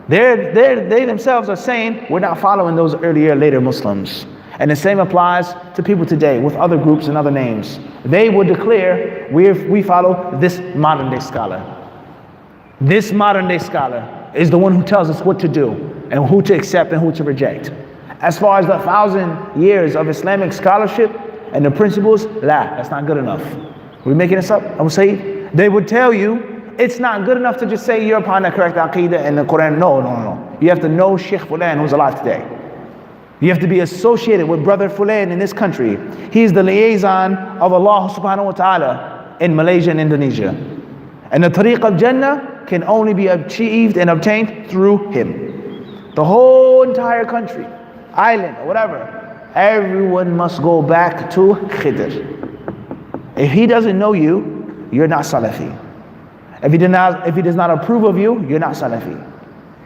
They themselves are saying we're not following those earlier, later Muslims. And the same applies to people today with other groups and other names. They would declare we follow this modern day scholar. This modern day scholar is the one who tells us what to do and who to accept and who to reject. As far as the 1,000 years of Islamic scholarship and the principles, that's not good enough. Are we making this up? Abu Sayyid? They would tell you it's not good enough to just say you're upon the correct Aqidah and the Quran. No. You have to know Sheikh Fulan who's alive today. You have to be associated with Brother Fulan in this country. He's the liaison of Allah subhanahu wa ta'ala in Malaysia and Indonesia. And the tariq of Jannah can only be achieved and obtained through him. The whole entire country, island, or whatever, everyone must go back to Khidr. If he doesn't know you, you're not Salafi. If he does not approve of you, you're not Salafi.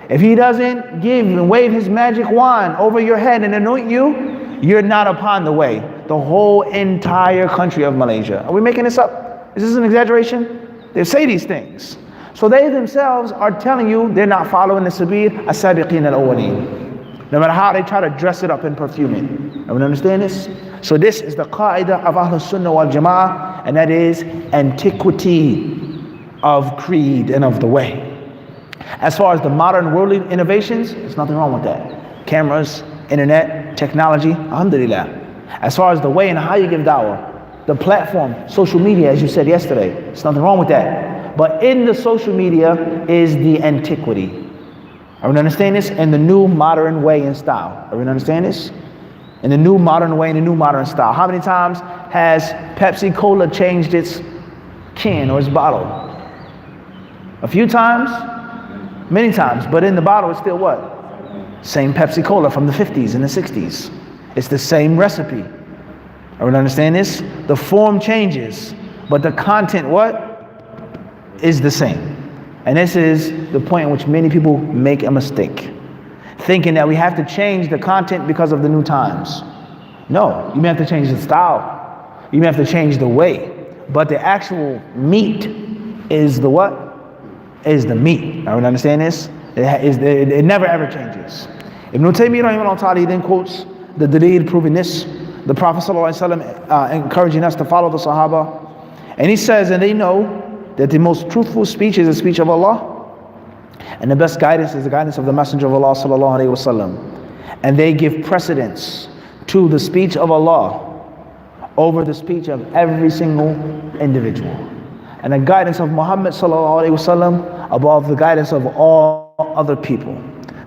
If he doesn't give and wave his magic wand over your head and anoint you, you're not upon the way. The whole entire country of Malaysia. Are we making this up? Is this an exaggeration? They say these things. So they themselves are telling you they're not following the sabil as-sabiqeen al-awwaleen. No matter how they try to dress it up and perfume it. Everyone understand this? So this is the qaida of Ahlus Sunnah wal Jama'ah, and that is antiquity of creed and of the way. As far as the modern worldly innovations, there's nothing wrong with that. Cameras, internet, technology, alhamdulillah. As far as the way and how you give dawah, the platform, social media, as you said yesterday, there's nothing wrong with that. But in the social media is the antiquity. Everyone understand this? In the new modern way and style. Everyone understand this? In the new modern way and the new modern style. How many times has Pepsi Cola changed its can or its bottle? A few times? Many times. But in the bottle it's still what? Same Pepsi Cola from the 50s and the 60s. It's the same recipe. Everyone understand this? The form changes, but the content what? Is the same. And this is the point in which many people make a mistake, thinking that we have to change the content because of the new times. No, you may have to change the style. You may have to change the way. But the actual meat is the what? Is the meat. Everyone understand this? It never ever changes. Ibn Taymiyyah he then quotes the dalil proving this. The Prophet ﷺ encouraging us to follow the Sahaba. And he says, and they know that the most truthful speech is the speech of Allah, and the best guidance is the guidance of the Messenger of Allah sallallahu alaihi wasallam. And they give precedence to the speech of Allah over the speech of every single individual, and the guidance of Muhammad sallallahu alaihi wasallam above the guidance of all other people.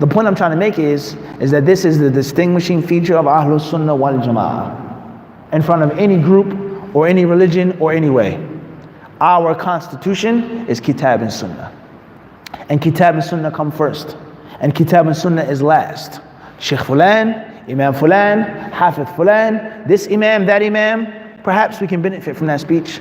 The point I'm trying to make is that this is the distinguishing feature of Ahlus Sunnah wal Jama'ah in front of any group or any religion or any way. Our constitution is Kitab and Sunnah. And Kitab and Sunnah come first. And Kitab and Sunnah is last. Sheikh Fulan, Imam Fulan, Hafidh Fulan, this Imam, that Imam, perhaps we can benefit from that speech,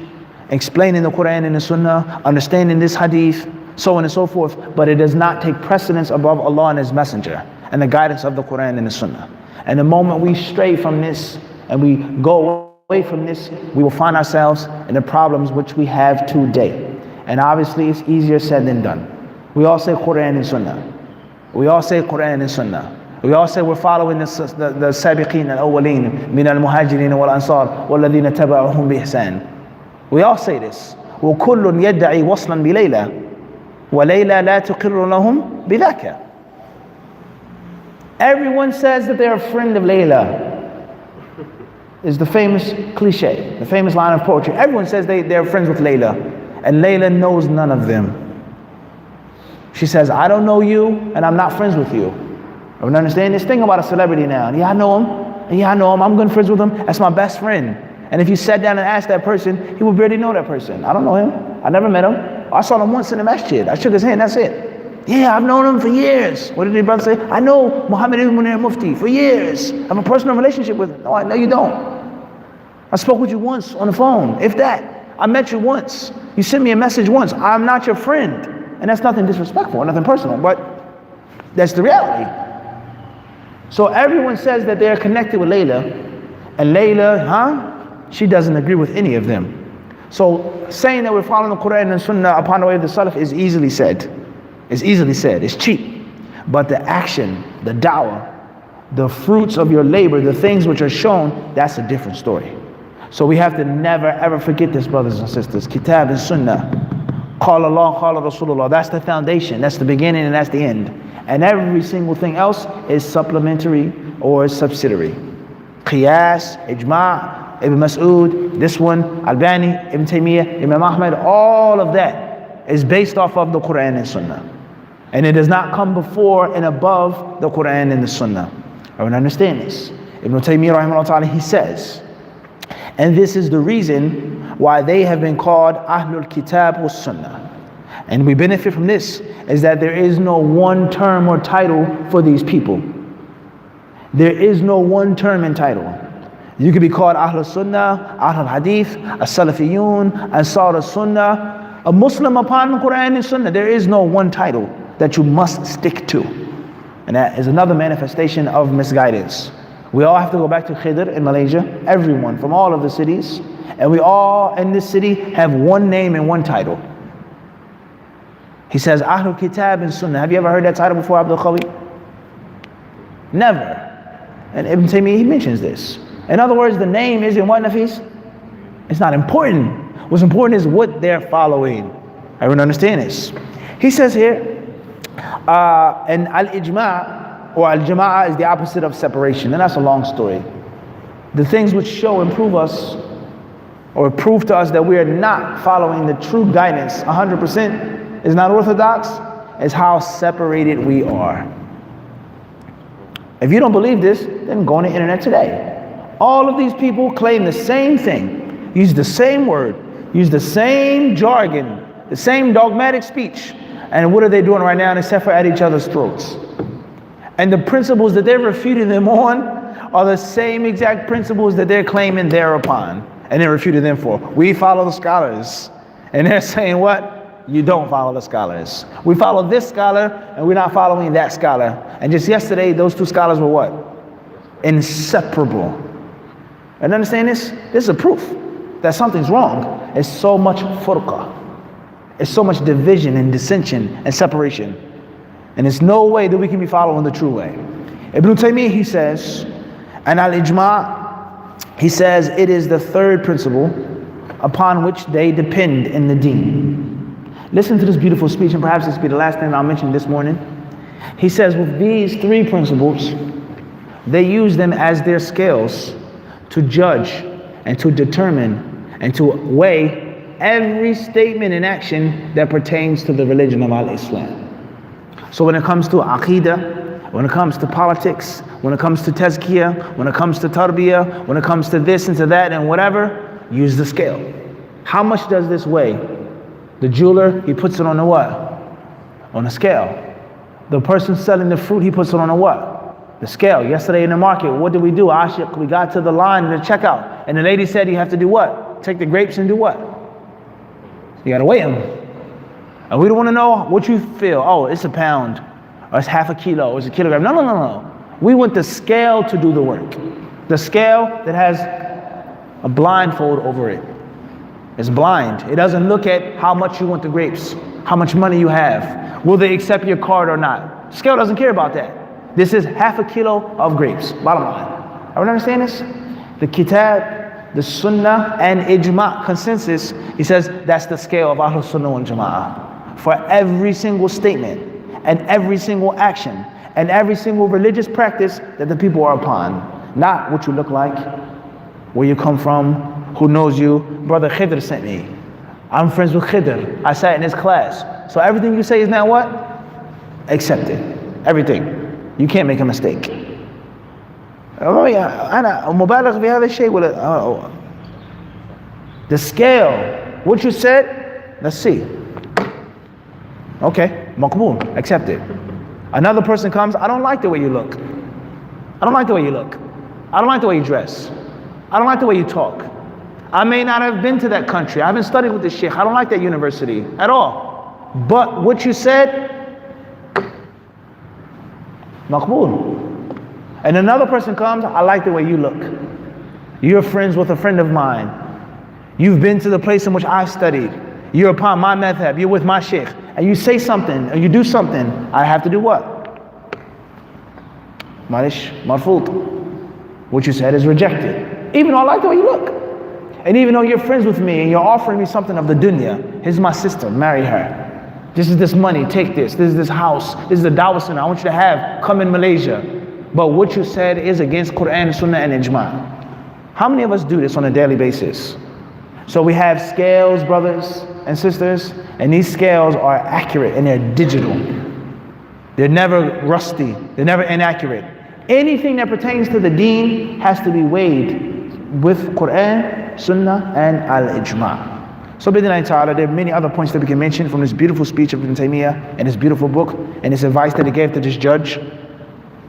explaining the Quran and the Sunnah, understanding this hadith, so on and so forth, but it does not take precedence above Allah and His Messenger and the guidance of the Quran and the Sunnah. And the moment we stray from this and we go away from this, we will find ourselves in the problems which we have today. And obviously it's easier said than done. We all say Quran and Sunnah. We all say Quran and Sunnah. We all say we're following the sabiqeen al-awwaleen min al-muhajirin wal-ansar wal-ladhina taba'uhum bi-ihsan. We all say this. وَكُلٌّ يَدَّعِي وَصْلًا بِلَيْلَةٍ وَلَيْلَى لَا تُقِرُّ لَهُمْ بِذَاكَ. Everyone says that they're a friend of Layla. Is the famous cliche, the famous line of poetry. Everyone says they're friends with Layla, and Layla knows none of them. She says, I don't know you, and I'm not friends with you. I don't understand this thing about a celebrity now. Yeah, I know him. Yeah, I know him. I'm good friends with him. That's my best friend. And if you sat down and asked that person, he would barely know that person. I don't know him. I never met him. I saw him once in the masjid. I shook his hand. That's it. Yeah, I've known him for years. What did the brother say? I know Muhammad ibn Munir Mufti for years. I have a personal relationship with him. No, I know you don't. I spoke with you once on the phone, if that. I met you once. You sent me a message once. I'm not your friend. And that's nothing disrespectful, nothing personal, but that's the reality. So everyone says that they're connected with Layla, and Layla, she doesn't agree with any of them. So saying that we're following the Quran and Sunnah upon the way of the Salaf is easily said. It's easily said. It's cheap. But the action, the dawah, the fruits of your labor, the things which are shown, that's a different story. So we have to never ever forget this, brothers and sisters. Kitab and Sunnah. Qala Allah, Qala Rasulullah. That's the foundation. That's the beginning and that's the end. And every single thing else is supplementary or subsidiary. Qiyas, Ijma', Ibn Mas'ud, this one, Albani, Ibn Taymiyyah, Imam Ahmad, all of that is based off of the Quran and Sunnah. And it does not come before and above the Quran and the Sunnah. I want to understand this. Ibn Taymiyyah, rahimahullah, he says, and this is the reason why they have been called Ahlul Kitab wa Sunnah. And we benefit from this, is that there is no one term or title for these people. There is no one term and title. You could be called Ahlul Sunnah, Ahlul Hadith, As-Salafiyun, Ansar Sunnah, a Muslim upon the Quran and Sunnah. There is no one title that you must stick to. And that is another manifestation of misguidance. We all have to go back to Fajr in Malaysia, everyone from all of the cities, and we all in this city have one name and one title. He says, Ahlul Kitab and Sunnah. Have you ever heard that title before, Abdul Qawi? Never. And Ibn Taymiyyah, he mentions this. In other words, the name isn't what, Nafis? It's not important. What's important is what they're following. Everyone understand this? He says here, and al-ijma' or al-jama'ah is the opposite of separation. And that's a long story. The things which show and prove us, or prove to us that we are not following the true guidance 100%, is not orthodox, is how separated we are. If you don't believe this, then go on the internet today. All of these people claim the same thing, use the same word, use the same jargon, the same dogmatic speech. And what are they doing right now except for at each other's throats? And the principles that they're refuting them on are the same exact principles that they're claiming they're upon. And they're refuting them for. We follow the scholars. And they're saying what? You don't follow the scholars. We follow this scholar and we're not following that scholar. And just yesterday, those two scholars were what? Inseparable. And understand this? This is a proof that something's wrong. It's so much furqa. It's so much division and dissension and separation. And there's no way that we can be following the true way. Ibn Taymiyyah, he says, and al-ijma', he says it is the third principle upon which they depend in the deen. Listen to this beautiful speech, and perhaps this will be the last thing I'll mention this morning. He says with these three principles, they use them as their scales to judge and to determine and to weigh every statement and action that pertains to the religion of Al-Islam. So when it comes to Aqidah, when it comes to politics, when it comes to tazkiyah, when it comes to tarbiyah, when it comes to this and to that and whatever, use the scale. How much does this weigh? The jeweler, he puts it on the what? On a scale. The person selling the fruit, he puts it on a what? The scale. Yesterday in the market, what did we do? Ashiq, we got to the line in the checkout, and the lady said you have to do what? Take the grapes and do what? You gotta weigh them. And we don't want to know what you feel. Oh, it's a pound, or it's half a kilo, or it's a kilogram. No. We want the scale to do the work. The scale that has a blindfold over it. It's blind. It doesn't look at how much you want the grapes, how much money you have. Will they accept your card or not? Scale doesn't care about that. This is half a kilo of grapes, bottom line. Everyone understand this? The kitab, the sunnah, and ijma' consensus, he says that's the scale of Ahlus Sunnah wal Jama'ah. For every single statement, and every single action, and every single religious practice that the people are upon. Not what you look like, where you come from, who knows you. Brother Khidr sent me. I'm friends with Khidr. I sat in his class. So everything you say is now what? Accepted. Everything. You can't make a mistake. The scale. What you said, let's see. Okay, maqbool, accepted. Another person comes, I don't like the way you look. I don't like the way you look. I don't like the way you dress. I don't like the way you talk. I may not have been to that country. I haven't studied with the sheikh. I don't like that university at all. But what you said, maqbool. And another person comes, I like the way you look. You're friends with a friend of mine. You've been to the place in which I studied. You're upon my madhab. You're with my sheikh. And you say something, or you do something, I have to do what? Malish, marfut. What you said is rejected. Even though I like the way you look. And even though you're friends with me and you're offering me something of the dunya, here's my sister, marry her. This is this money, take this. This is this house. This is the dawah center I want you to have. Come in Malaysia. But what you said is against Quran, Sunnah, and Ijma'. How many of us do this on a daily basis? So we have scales, brothers and sisters, and these scales are accurate and they're digital. They're never rusty. They're never inaccurate. Anything that pertains to the deen has to be weighed with Quran, Sunnah, and Al-Ijma'. So bid'Allah ta'ala, there are many other points that we can mention from this beautiful speech of Ibn Taymiyyah and his beautiful book and his advice that he gave to this judge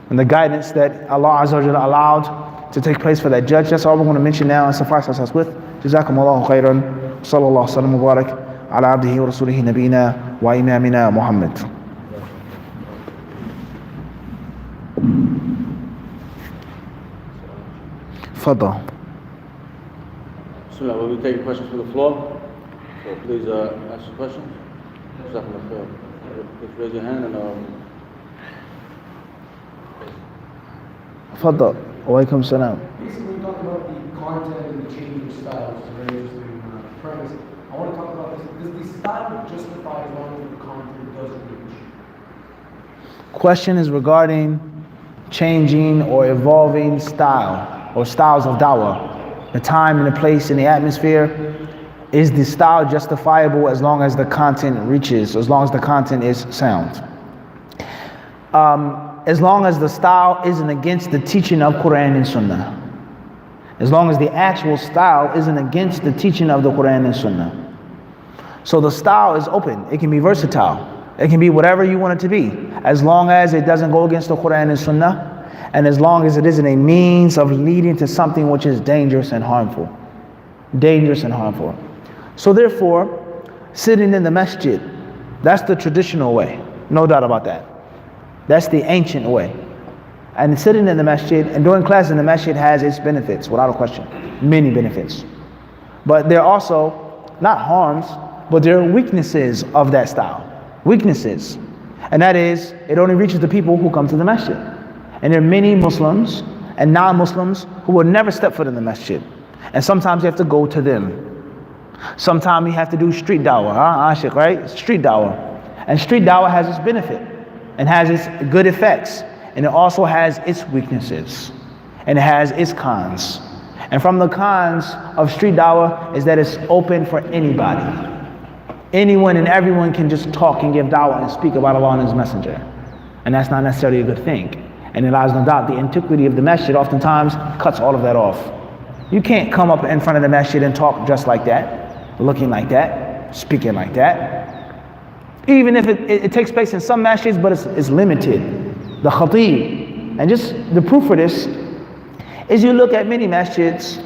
and the guidance that Allah Azza wa Jalla allowed to take place for that judge. That's all we're going to mention now and suffice us with. جزاكم الله خيرا صلى الله وسلم وبارك على عبده ورسوله نبينا وإمامنا محمد. تفضل. Bismillah, will we take questions from the floor? So please ask your questions. Just raise your hand and Fadda. Alaikum salam. Basically, we talk about the content and the change of style, which is a very interesting premise. I want to talk about this. Does the style justify as long as the content does reach? Question is regarding changing or evolving style or styles of dawah. The time and the place and the atmosphere. Is the style justifiable as long as the content reaches, as long as the content is sound? As long as the style isn't against the teaching of Quran and Sunnah. As long as the actual style isn't against the teaching of the Quran and Sunnah. So the style is open. It can be versatile. It can be whatever you want it to be, as long as it doesn't go against the Quran and Sunnah, and as long as it isn't a means of leading to something which is dangerous and harmful. Dangerous and harmful. So therefore, sitting in the masjid, that's the traditional way. No doubt about that. That's the ancient way. And sitting in the masjid and doing class in the masjid has its benefits, without a question. Many benefits. But there are also, not harms, but there are weaknesses of that style. Weaknesses. And that is, it only reaches the people who come to the masjid. And there are many Muslims and non-Muslims who will never step foot in the masjid. And sometimes you have to go to them. Sometimes you have to do street dawah, Ashik, right? Street dawah. And street dawah has its benefit and has its good effects. And it also has its weaknesses. And it has its cons. And from the cons of street dawah is that it's open for anybody. Anyone and everyone can just talk and give dawah and speak about Allah and His Messenger. And that's not necessarily a good thing. And it lies no doubt the antiquity of the masjid oftentimes cuts all of that off. You can't come up in front of the masjid and talk just like that. Looking like that, speaking like that. Even if it takes place in some masjids, but it's limited. The khatib. And just the proof for this is you look at many masjids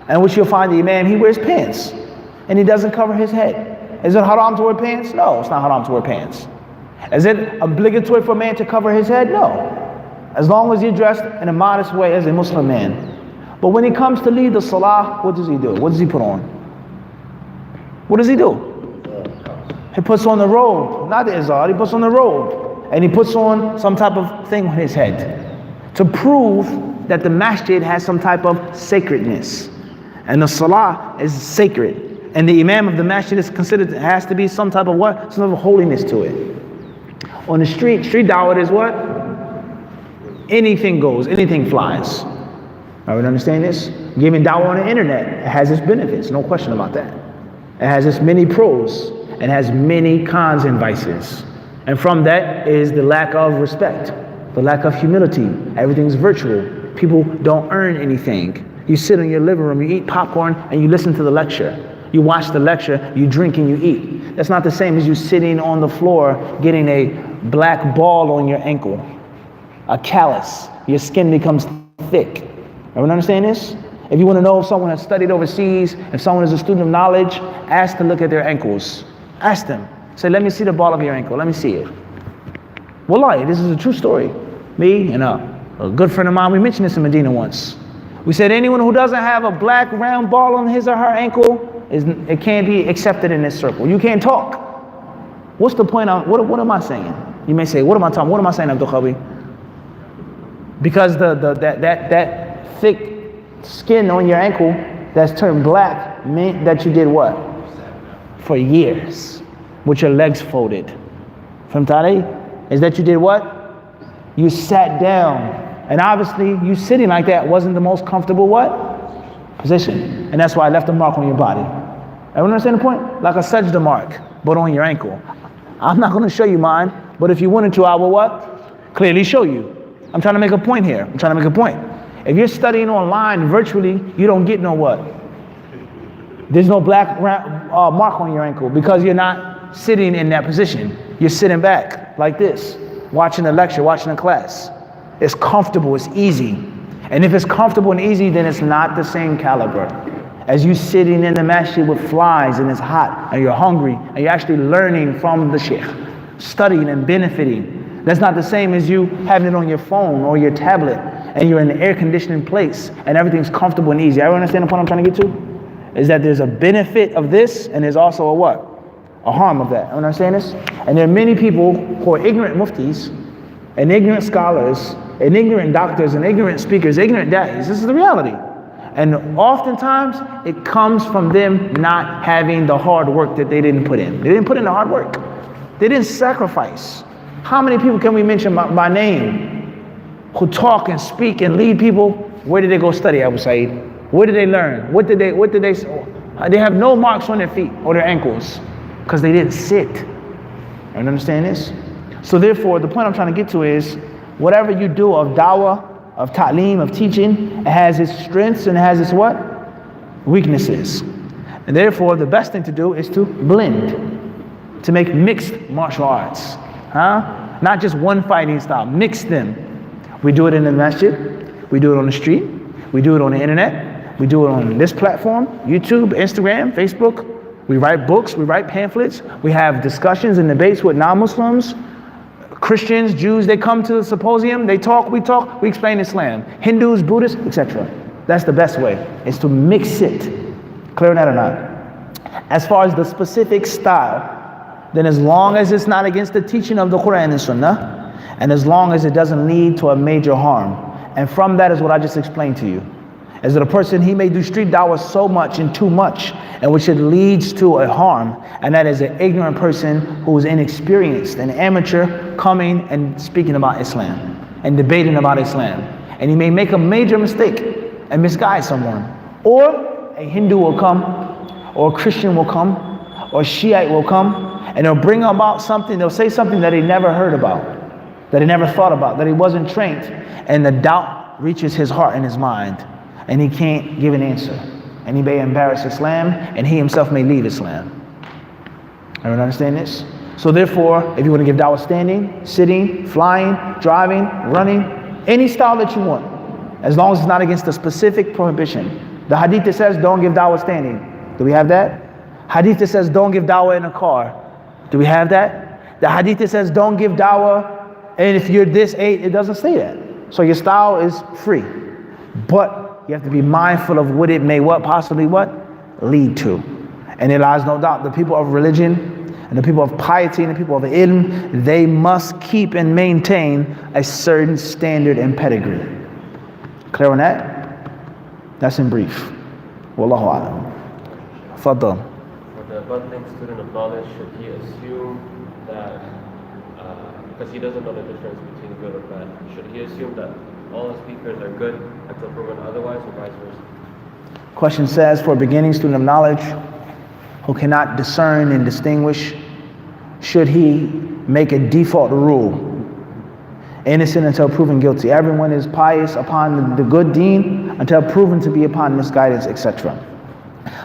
in which you'll find the imam, he wears pants and he doesn't cover his head. Is it haram to wear pants? No, it's not haram to wear pants. Is it obligatory for a man to cover his head? No. As long as you're dressed in a modest way as a Muslim man. But when he comes to lead the salah, what does he do? What does he put on? What does he do? He puts on the robe, not the izar, he puts on the robe. And he puts on some type of thing on his head to prove that the masjid has some type of sacredness. And the salah is sacred. And the imam of the masjid is considered, has to be some type of what? Some type of holiness to it. On the street dawah is what? Anything goes, anything flies. Are we understand this? Giving dawah on the internet, it has its benefits, no question about that. It has its many pros and has many cons and vices. And from that is the lack of respect, the lack of humility. Everything's virtual. People don't earn anything. You sit in your living room, you eat popcorn and you listen to the lecture. You watch the lecture, you drink and you eat. That's not the same as you sitting on the floor getting a black ball on your ankle, a callus. Your skin becomes thick. Everyone understand this? If you want to know if someone has studied overseas, if someone is a student of knowledge, ask to look at their ankles. Ask them. Say, let me see the ball of your ankle. Let me see it. Wallahi, this is a true story. Me and a good friend of mine, we mentioned this in Medina once. We said anyone who doesn't have a black round ball on his or her ankle, it can't be accepted in this circle. You can't talk. What's the point? What am I saying? You may say, what am I talking? What am I saying, Abdul Khabi? Because that thick skin on your ankle that's turned black meant that you did what? For years, with your legs folded. From Tari, is that you did what? You sat down. And obviously, you sitting like that wasn't the most comfortable what? Position. And that's why I left a mark on your body. Everyone understand the point? Like a sajda mark, but on your ankle. I'm not going to show you mine, but if you wanted to, I will what? Clearly show you. I'm trying to make a point here. I'm trying to make a point. If you're studying online virtually, you don't get no what? There's no black mark on your ankle because you're not sitting in that position. You're sitting back like this, watching a lecture, watching a class. It's comfortable, it's easy. And if it's comfortable and easy, then it's not the same caliber as you sitting in the masjid with flies and it's hot and you're hungry and you're actually learning from the sheikh, studying and benefiting. That's not the same as you having it on your phone or your tablet and you're in an air conditioning place and everything's comfortable and easy. Everyone understand the point I'm trying to get to? Is that there's a benefit of this and there's also a what? a harm of that. You understand this? And there are many people who are ignorant muftis and ignorant scholars and ignorant doctors and ignorant speakers, ignorant da'is. This is the reality. And oftentimes it comes from them not having the hard work that they didn't put in. They didn't put in the hard work. They didn't sacrifice. How many people can we mention by name who talk and speak and lead people? Where did they go study, Abu Said? Where did they learn? What did they they have no marks on their feet or their ankles because they didn't sit. You understand this? So therefore, the point I'm trying to get to is, whatever you do of dawah, of ta'lim, of teaching, it has its strengths and it has its what? Weaknesses. And therefore, the best thing to do is to blend, to make mixed martial arts. Not just one fighting style, mix them. We do it in the masjid, we do it on the street, we do it on the internet, we do it on this platform, YouTube, Instagram, Facebook. We write books, we write pamphlets, we have discussions and debates with non-Muslims, Christians, Jews. They come to the symposium, they talk, we explain Islam. Hindus, Buddhists, etc. That's the best way, is to mix it. Clear on that or not? As far as the specific style, then as long as it's not against the teaching of the Quran and Sunnah, and as long as it doesn't lead to a major harm. And from that is what I just explained to you. Is that a person, he may do street dawah so much and too much, and which it leads to a harm, and that is an ignorant person who is inexperienced, an amateur coming and speaking about Islam and debating about Islam. And he may make a major mistake and misguide someone. Or a Hindu will come, or a Christian will come, or a Shiite will come, and they'll bring about something, they'll say something that he never heard about, that he never thought about, that he wasn't trained, and the doubt reaches his heart and his mind, and he can't give an answer. And he may embarrass Islam, and he himself may leave Islam. Everyone understand this? So therefore, if you want to give dawah standing, sitting, flying, driving, running, any style that you want, as long as it's not against a specific prohibition. The hadith that says don't give dawah standing. Do we have that? Hadith that says don't give dawah in a car. Do we have that? The hadith that says don't give dawah, and if you're this age, it doesn't say that. So your style is free. But you have to be mindful of what it may possibly lead to. And there lies no doubt, the people of religion and the people of piety and the people of ilm, they must keep and maintain a certain standard and pedigree. Clear on that? That's in brief. Wallahu a'lam. Fadl. For the budding student of knowledge, should he assume that, because he doesn't know the difference between good or bad, should he assume that all the speakers are good until proven otherwise, or vice versa? Question says, for a beginning student of knowledge who cannot discern and distinguish, should he make a default rule, innocent until proven guilty? Everyone is pious upon the good deen until proven to be upon misguidance, etc.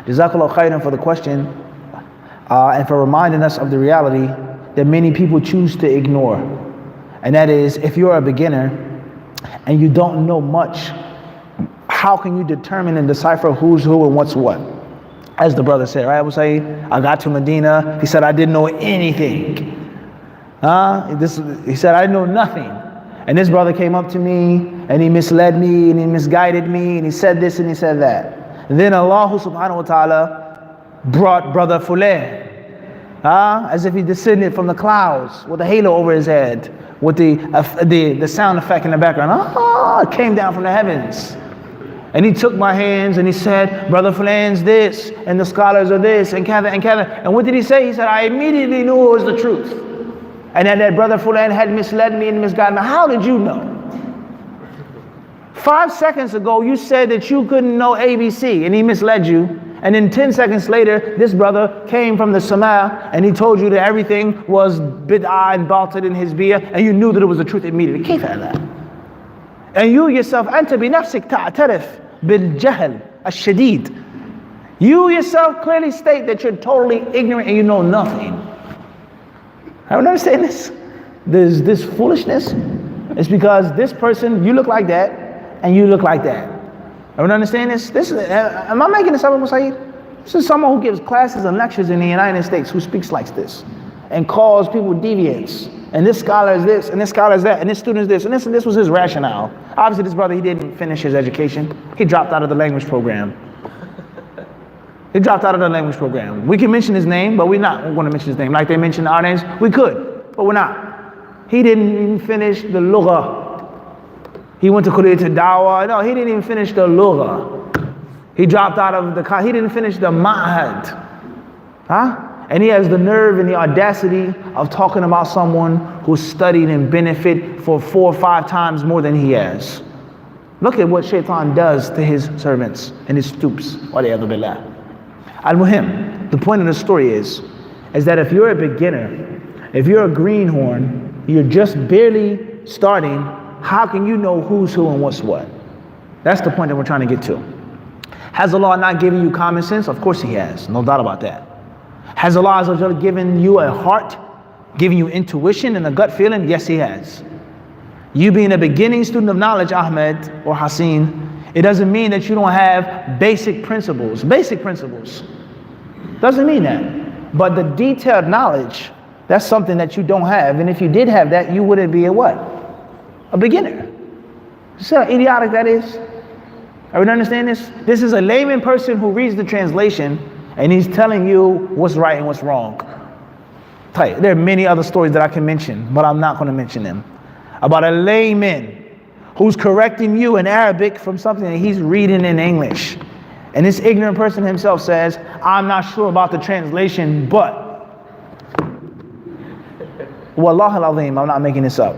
Jazakallah khairan for the question, and for reminding us of the reality that many people choose to ignore. And that is, if you're a beginner and you don't know much, how can you determine and decipher who's who and what's what? As the brother said, right? Abu Said, I got to Medina, he said, I didn't know anything. He said, I didn't know nothing. And this brother came up to me, and he misled me, and he misguided me, and he said this and he said that. And then Allah subhanahu wa ta'ala brought brother Fulan, as if he descended from the clouds with a halo over his head, with the sound effect in the background. It came down from the heavens. And he took my hands and he said, Brother Fulan's this, and the scholars are this, and katha and katha. And what did he say? He said, I immediately knew it was the truth. And that Brother Fulan had misled me and misguided me. How did you know? 5 seconds ago, you said that you couldn't know ABC, and he misled you. And then 10 seconds later, this brother came from the Jama'ah and he told you that everything was bid'ah and batil in his biyah, and you knew that it was the truth immediately. كيف هذا? And you yourself, أنت بنفسك تعترف بالجهل الشديد. You yourself clearly state that you're totally ignorant and you know nothing. I don't understand this. There's this foolishness. It's because this person, you look like that and you look like that. I don't understand this. Am I making this up, Abu Said? This is someone who gives classes and lectures in the United States who speaks like this and calls people deviants. And this scholar is this, and this scholar is that, and this student is this, and this was his rationale. Obviously, this brother, he didn't finish his education. He dropped out of the language program. He dropped out of the language program. We can mention his name, but we're not going to mention his name. Like they mentioned our names, we could, but we're not. He didn't even finish the lugha. He went to dawah. No, he didn't even finish the lugha. He dropped out of he didn't finish the ma'had. And he has the nerve and the audacity of talking about someone who studied and benefited for 4 or 5 times more than he has. Look at what shaitan does to his servants and his stoops. Waliyadu billah. Al-Muhim, the point of the story is that if you're a beginner, if you're a greenhorn, you're just barely starting, how can you know who's who and what's what? That's the point that we're trying to get to. Has Allah not given you common sense? Of course He has, no doubt about that. Has Allah Azza wa Jalla given you a heart, given you intuition and a gut feeling? Yes, He has. You being a beginning student of knowledge, Ahmed or Haseen, it doesn't mean that you don't have basic principles. Basic principles. Doesn't mean that. But the detailed knowledge, that's something that you don't have. And if you did have that, you wouldn't be a what? A beginner. See how idiotic that is? Are we understand this? This is a layman person who reads the translation and he's telling you what's right and what's wrong. There are many other stories that I can mention, but I'm not going to mention them. About a layman who's correcting you in Arabic from something that he's reading in English. And this ignorant person himself says, I'm not sure about the translation, but Wallah al-Azim, I'm not making this up.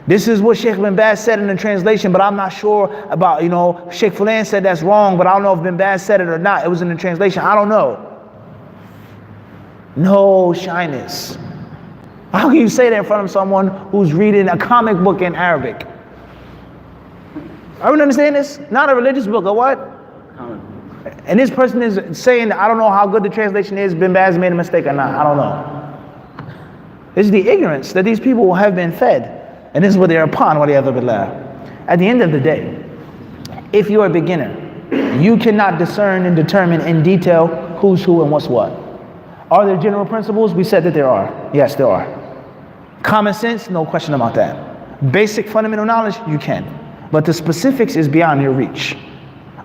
This is what Sheikh bin Baz said in the translation, but I'm not sure about, Sheikh Fulan said that's wrong, but I don't know if bin Baz said it or not. It was in the translation. I don't know. No shyness. How can you say that in front of someone who's reading a comic book in Arabic? Are we understand this? Not a religious book, or what? And this person is saying, I don't know how good the translation is, bin Baz made a mistake or not. I don't know. This is the ignorance that these people have been fed. And this is what they're upon, waliyadu billah. At the end of the day, if you're a beginner, you cannot discern and determine in detail who's who and what's what. Are there general principles? We said that there are. Yes, there are. Common sense, no question about that. Basic fundamental knowledge, you can. But the specifics is beyond your reach.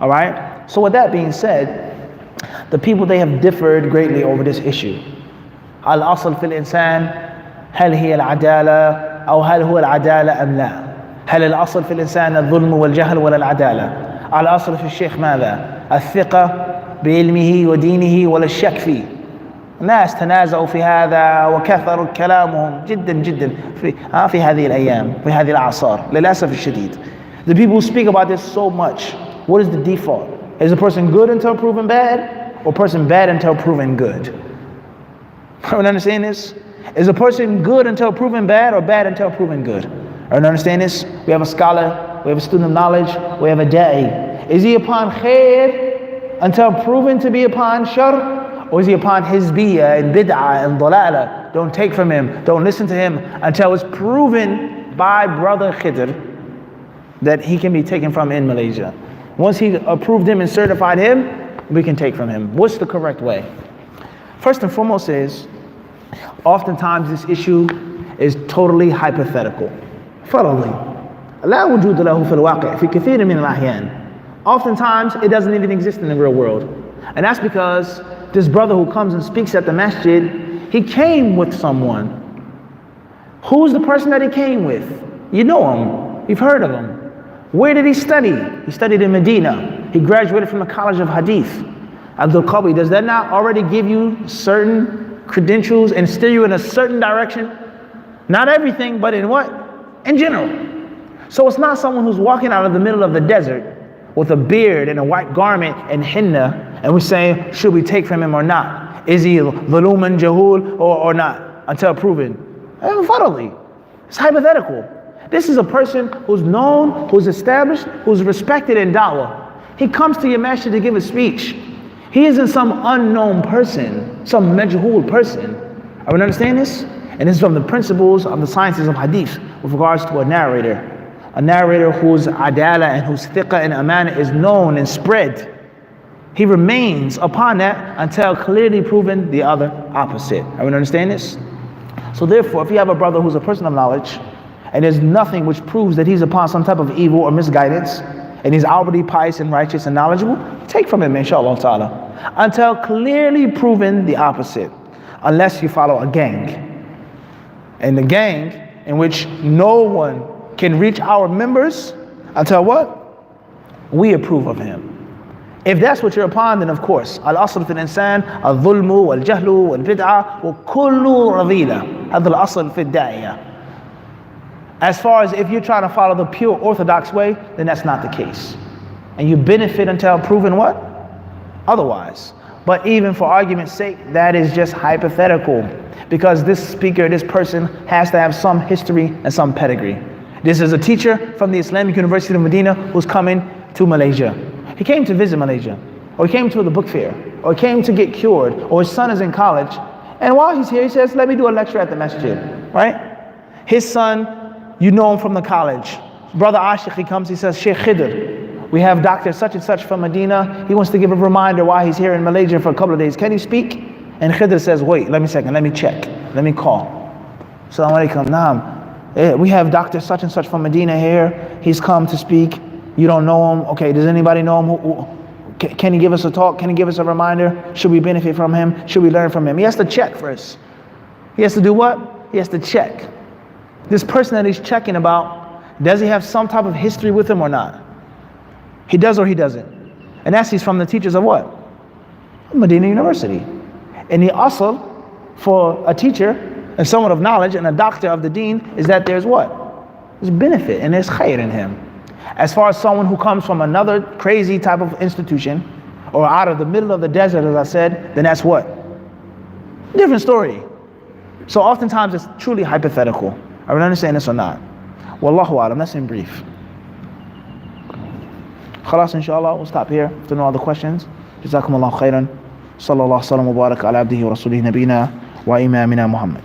All right? So with that being said, the people, they have differed greatly over this issue. Al-asl fil insan, هل هي العدالة أو هل هو العدالة أم لا؟ هل الأصل في الإنسان الظلم والجهل ولا العدالة؟ الأصل في الشيخ ماذا؟ الثقة بعلمه ودينه ولا الشك فيه. الناس تنازعوا في هذا وكثروا كلامهم جدا جدا في هذه الأيام في هذه الأعصار للأسف الشديد. The people who speak about this so much, what is the default? Is a person good until proven bad, or a person bad until proven good? Everyone understand this? Is a person good until proven bad, or bad until proven good? Everyone understand this? We have a scholar, we have a student of knowledge, we have a da'i. Is he upon khair until proven to be upon shar? Or is he upon hizbiyah and bid'ah and dalala? Don't take from him, don't listen to him until it's proven by brother Khidr that he can be taken from in Malaysia. Once he approved him and certified him, we can take from him. What's the correct way? First and foremost is, oftentimes this issue is totally hypothetical. فرضي لا وجود له في الواقع في كثير من الأحيان. Oftentimes it doesn't even exist in the real world. And that's because this brother who comes and speaks at the masjid, he came with someone. Who's the person that he came with? You know him. You've heard of him. Where did he study? He studied in Medina. He graduated from the College of Hadith. Abdul Qawi, does that not already give you certain credentials and steer you in a certain direction? Not everything, but in what? In general. So it's not someone who's walking out of the middle of the desert with a beard and a white garment and henna, and we're saying, should we take from him or not? Is he dhuluman jahul or not? Until proven. Farali. It's hypothetical. This is a person who's known, who's established, who's respected in dawah. He comes to your masjid to give a speech. He isn't some unknown person, some majhul person. Are we understand this? And this is from the principles of the sciences of hadith with regards to a narrator. A narrator whose adala and whose thiqah and amana is known and spread. He remains upon that until clearly proven the other opposite. Are we understand this? So therefore, if you have a brother who's a person of knowledge, and there's nothing which proves that he's upon some type of evil or misguidance, and he's outwardly pious and righteous and knowledgeable, take from him, inshallah ta'ala. until clearly proven the opposite, unless you follow a gang. And the gang in which no one can reach our members until what? We approve of him. If that's what you're upon, then of course, al-asl fi al-insan, al-dhulmu, wal-jahlu, wal-bid'ah, wa kullu radila. Hadha al-asl fi al-da'iyah. As far as if you're trying to follow the pure orthodox way, then that's not the case. And you benefit until proven what? Otherwise. But even for argument's sake, that is just hypothetical. Because this speaker, this person, has to have some history and some pedigree. This is a teacher from the Islamic University of Medina who's coming to Malaysia. He came to visit Malaysia, or he came to the book fair, or he came to get cured, or his son is in college. And while he's here, he says, let me do a lecture at the masjid, right? His son, you know him from the college. Brother Ashik, he comes, he says, Sheikh Khidr, we have Dr. such and such from Medina. He wants to give a reminder why he's here in Malaysia for a couple of days. Can he speak? And Khidr says, wait, let me check, let me call. Assalamu alaikum, naam. We have Dr. such and such from Medina here. He's come to speak. You don't know him. Okay, does anybody know him? Can he give us a talk? Can he give us a reminder? Should we benefit from him? Should we learn from him? He has to check first. He has to do what? He has to check. This person that he's checking about, does he have some type of history with him or not? He does or he doesn't. And that's he's from the teachers of what? Medina University. And the asl for a teacher and someone of knowledge and a doctor of the deen is that there's what? There's benefit and there's khair in him. As far as someone who comes from another crazy type of institution or out of the middle of the desert, as I said, then that's what? Different story. So oftentimes it's truly hypothetical. Are we understanding this or not? Wallahu alam, that's in brief. Khalas, inshallah, we'll stop here. If there are no other questions, Jazakumullahu khairan. Sallallahu sallam wa barak ala abdihi wa rasulih nabina wa imamina Muhammad.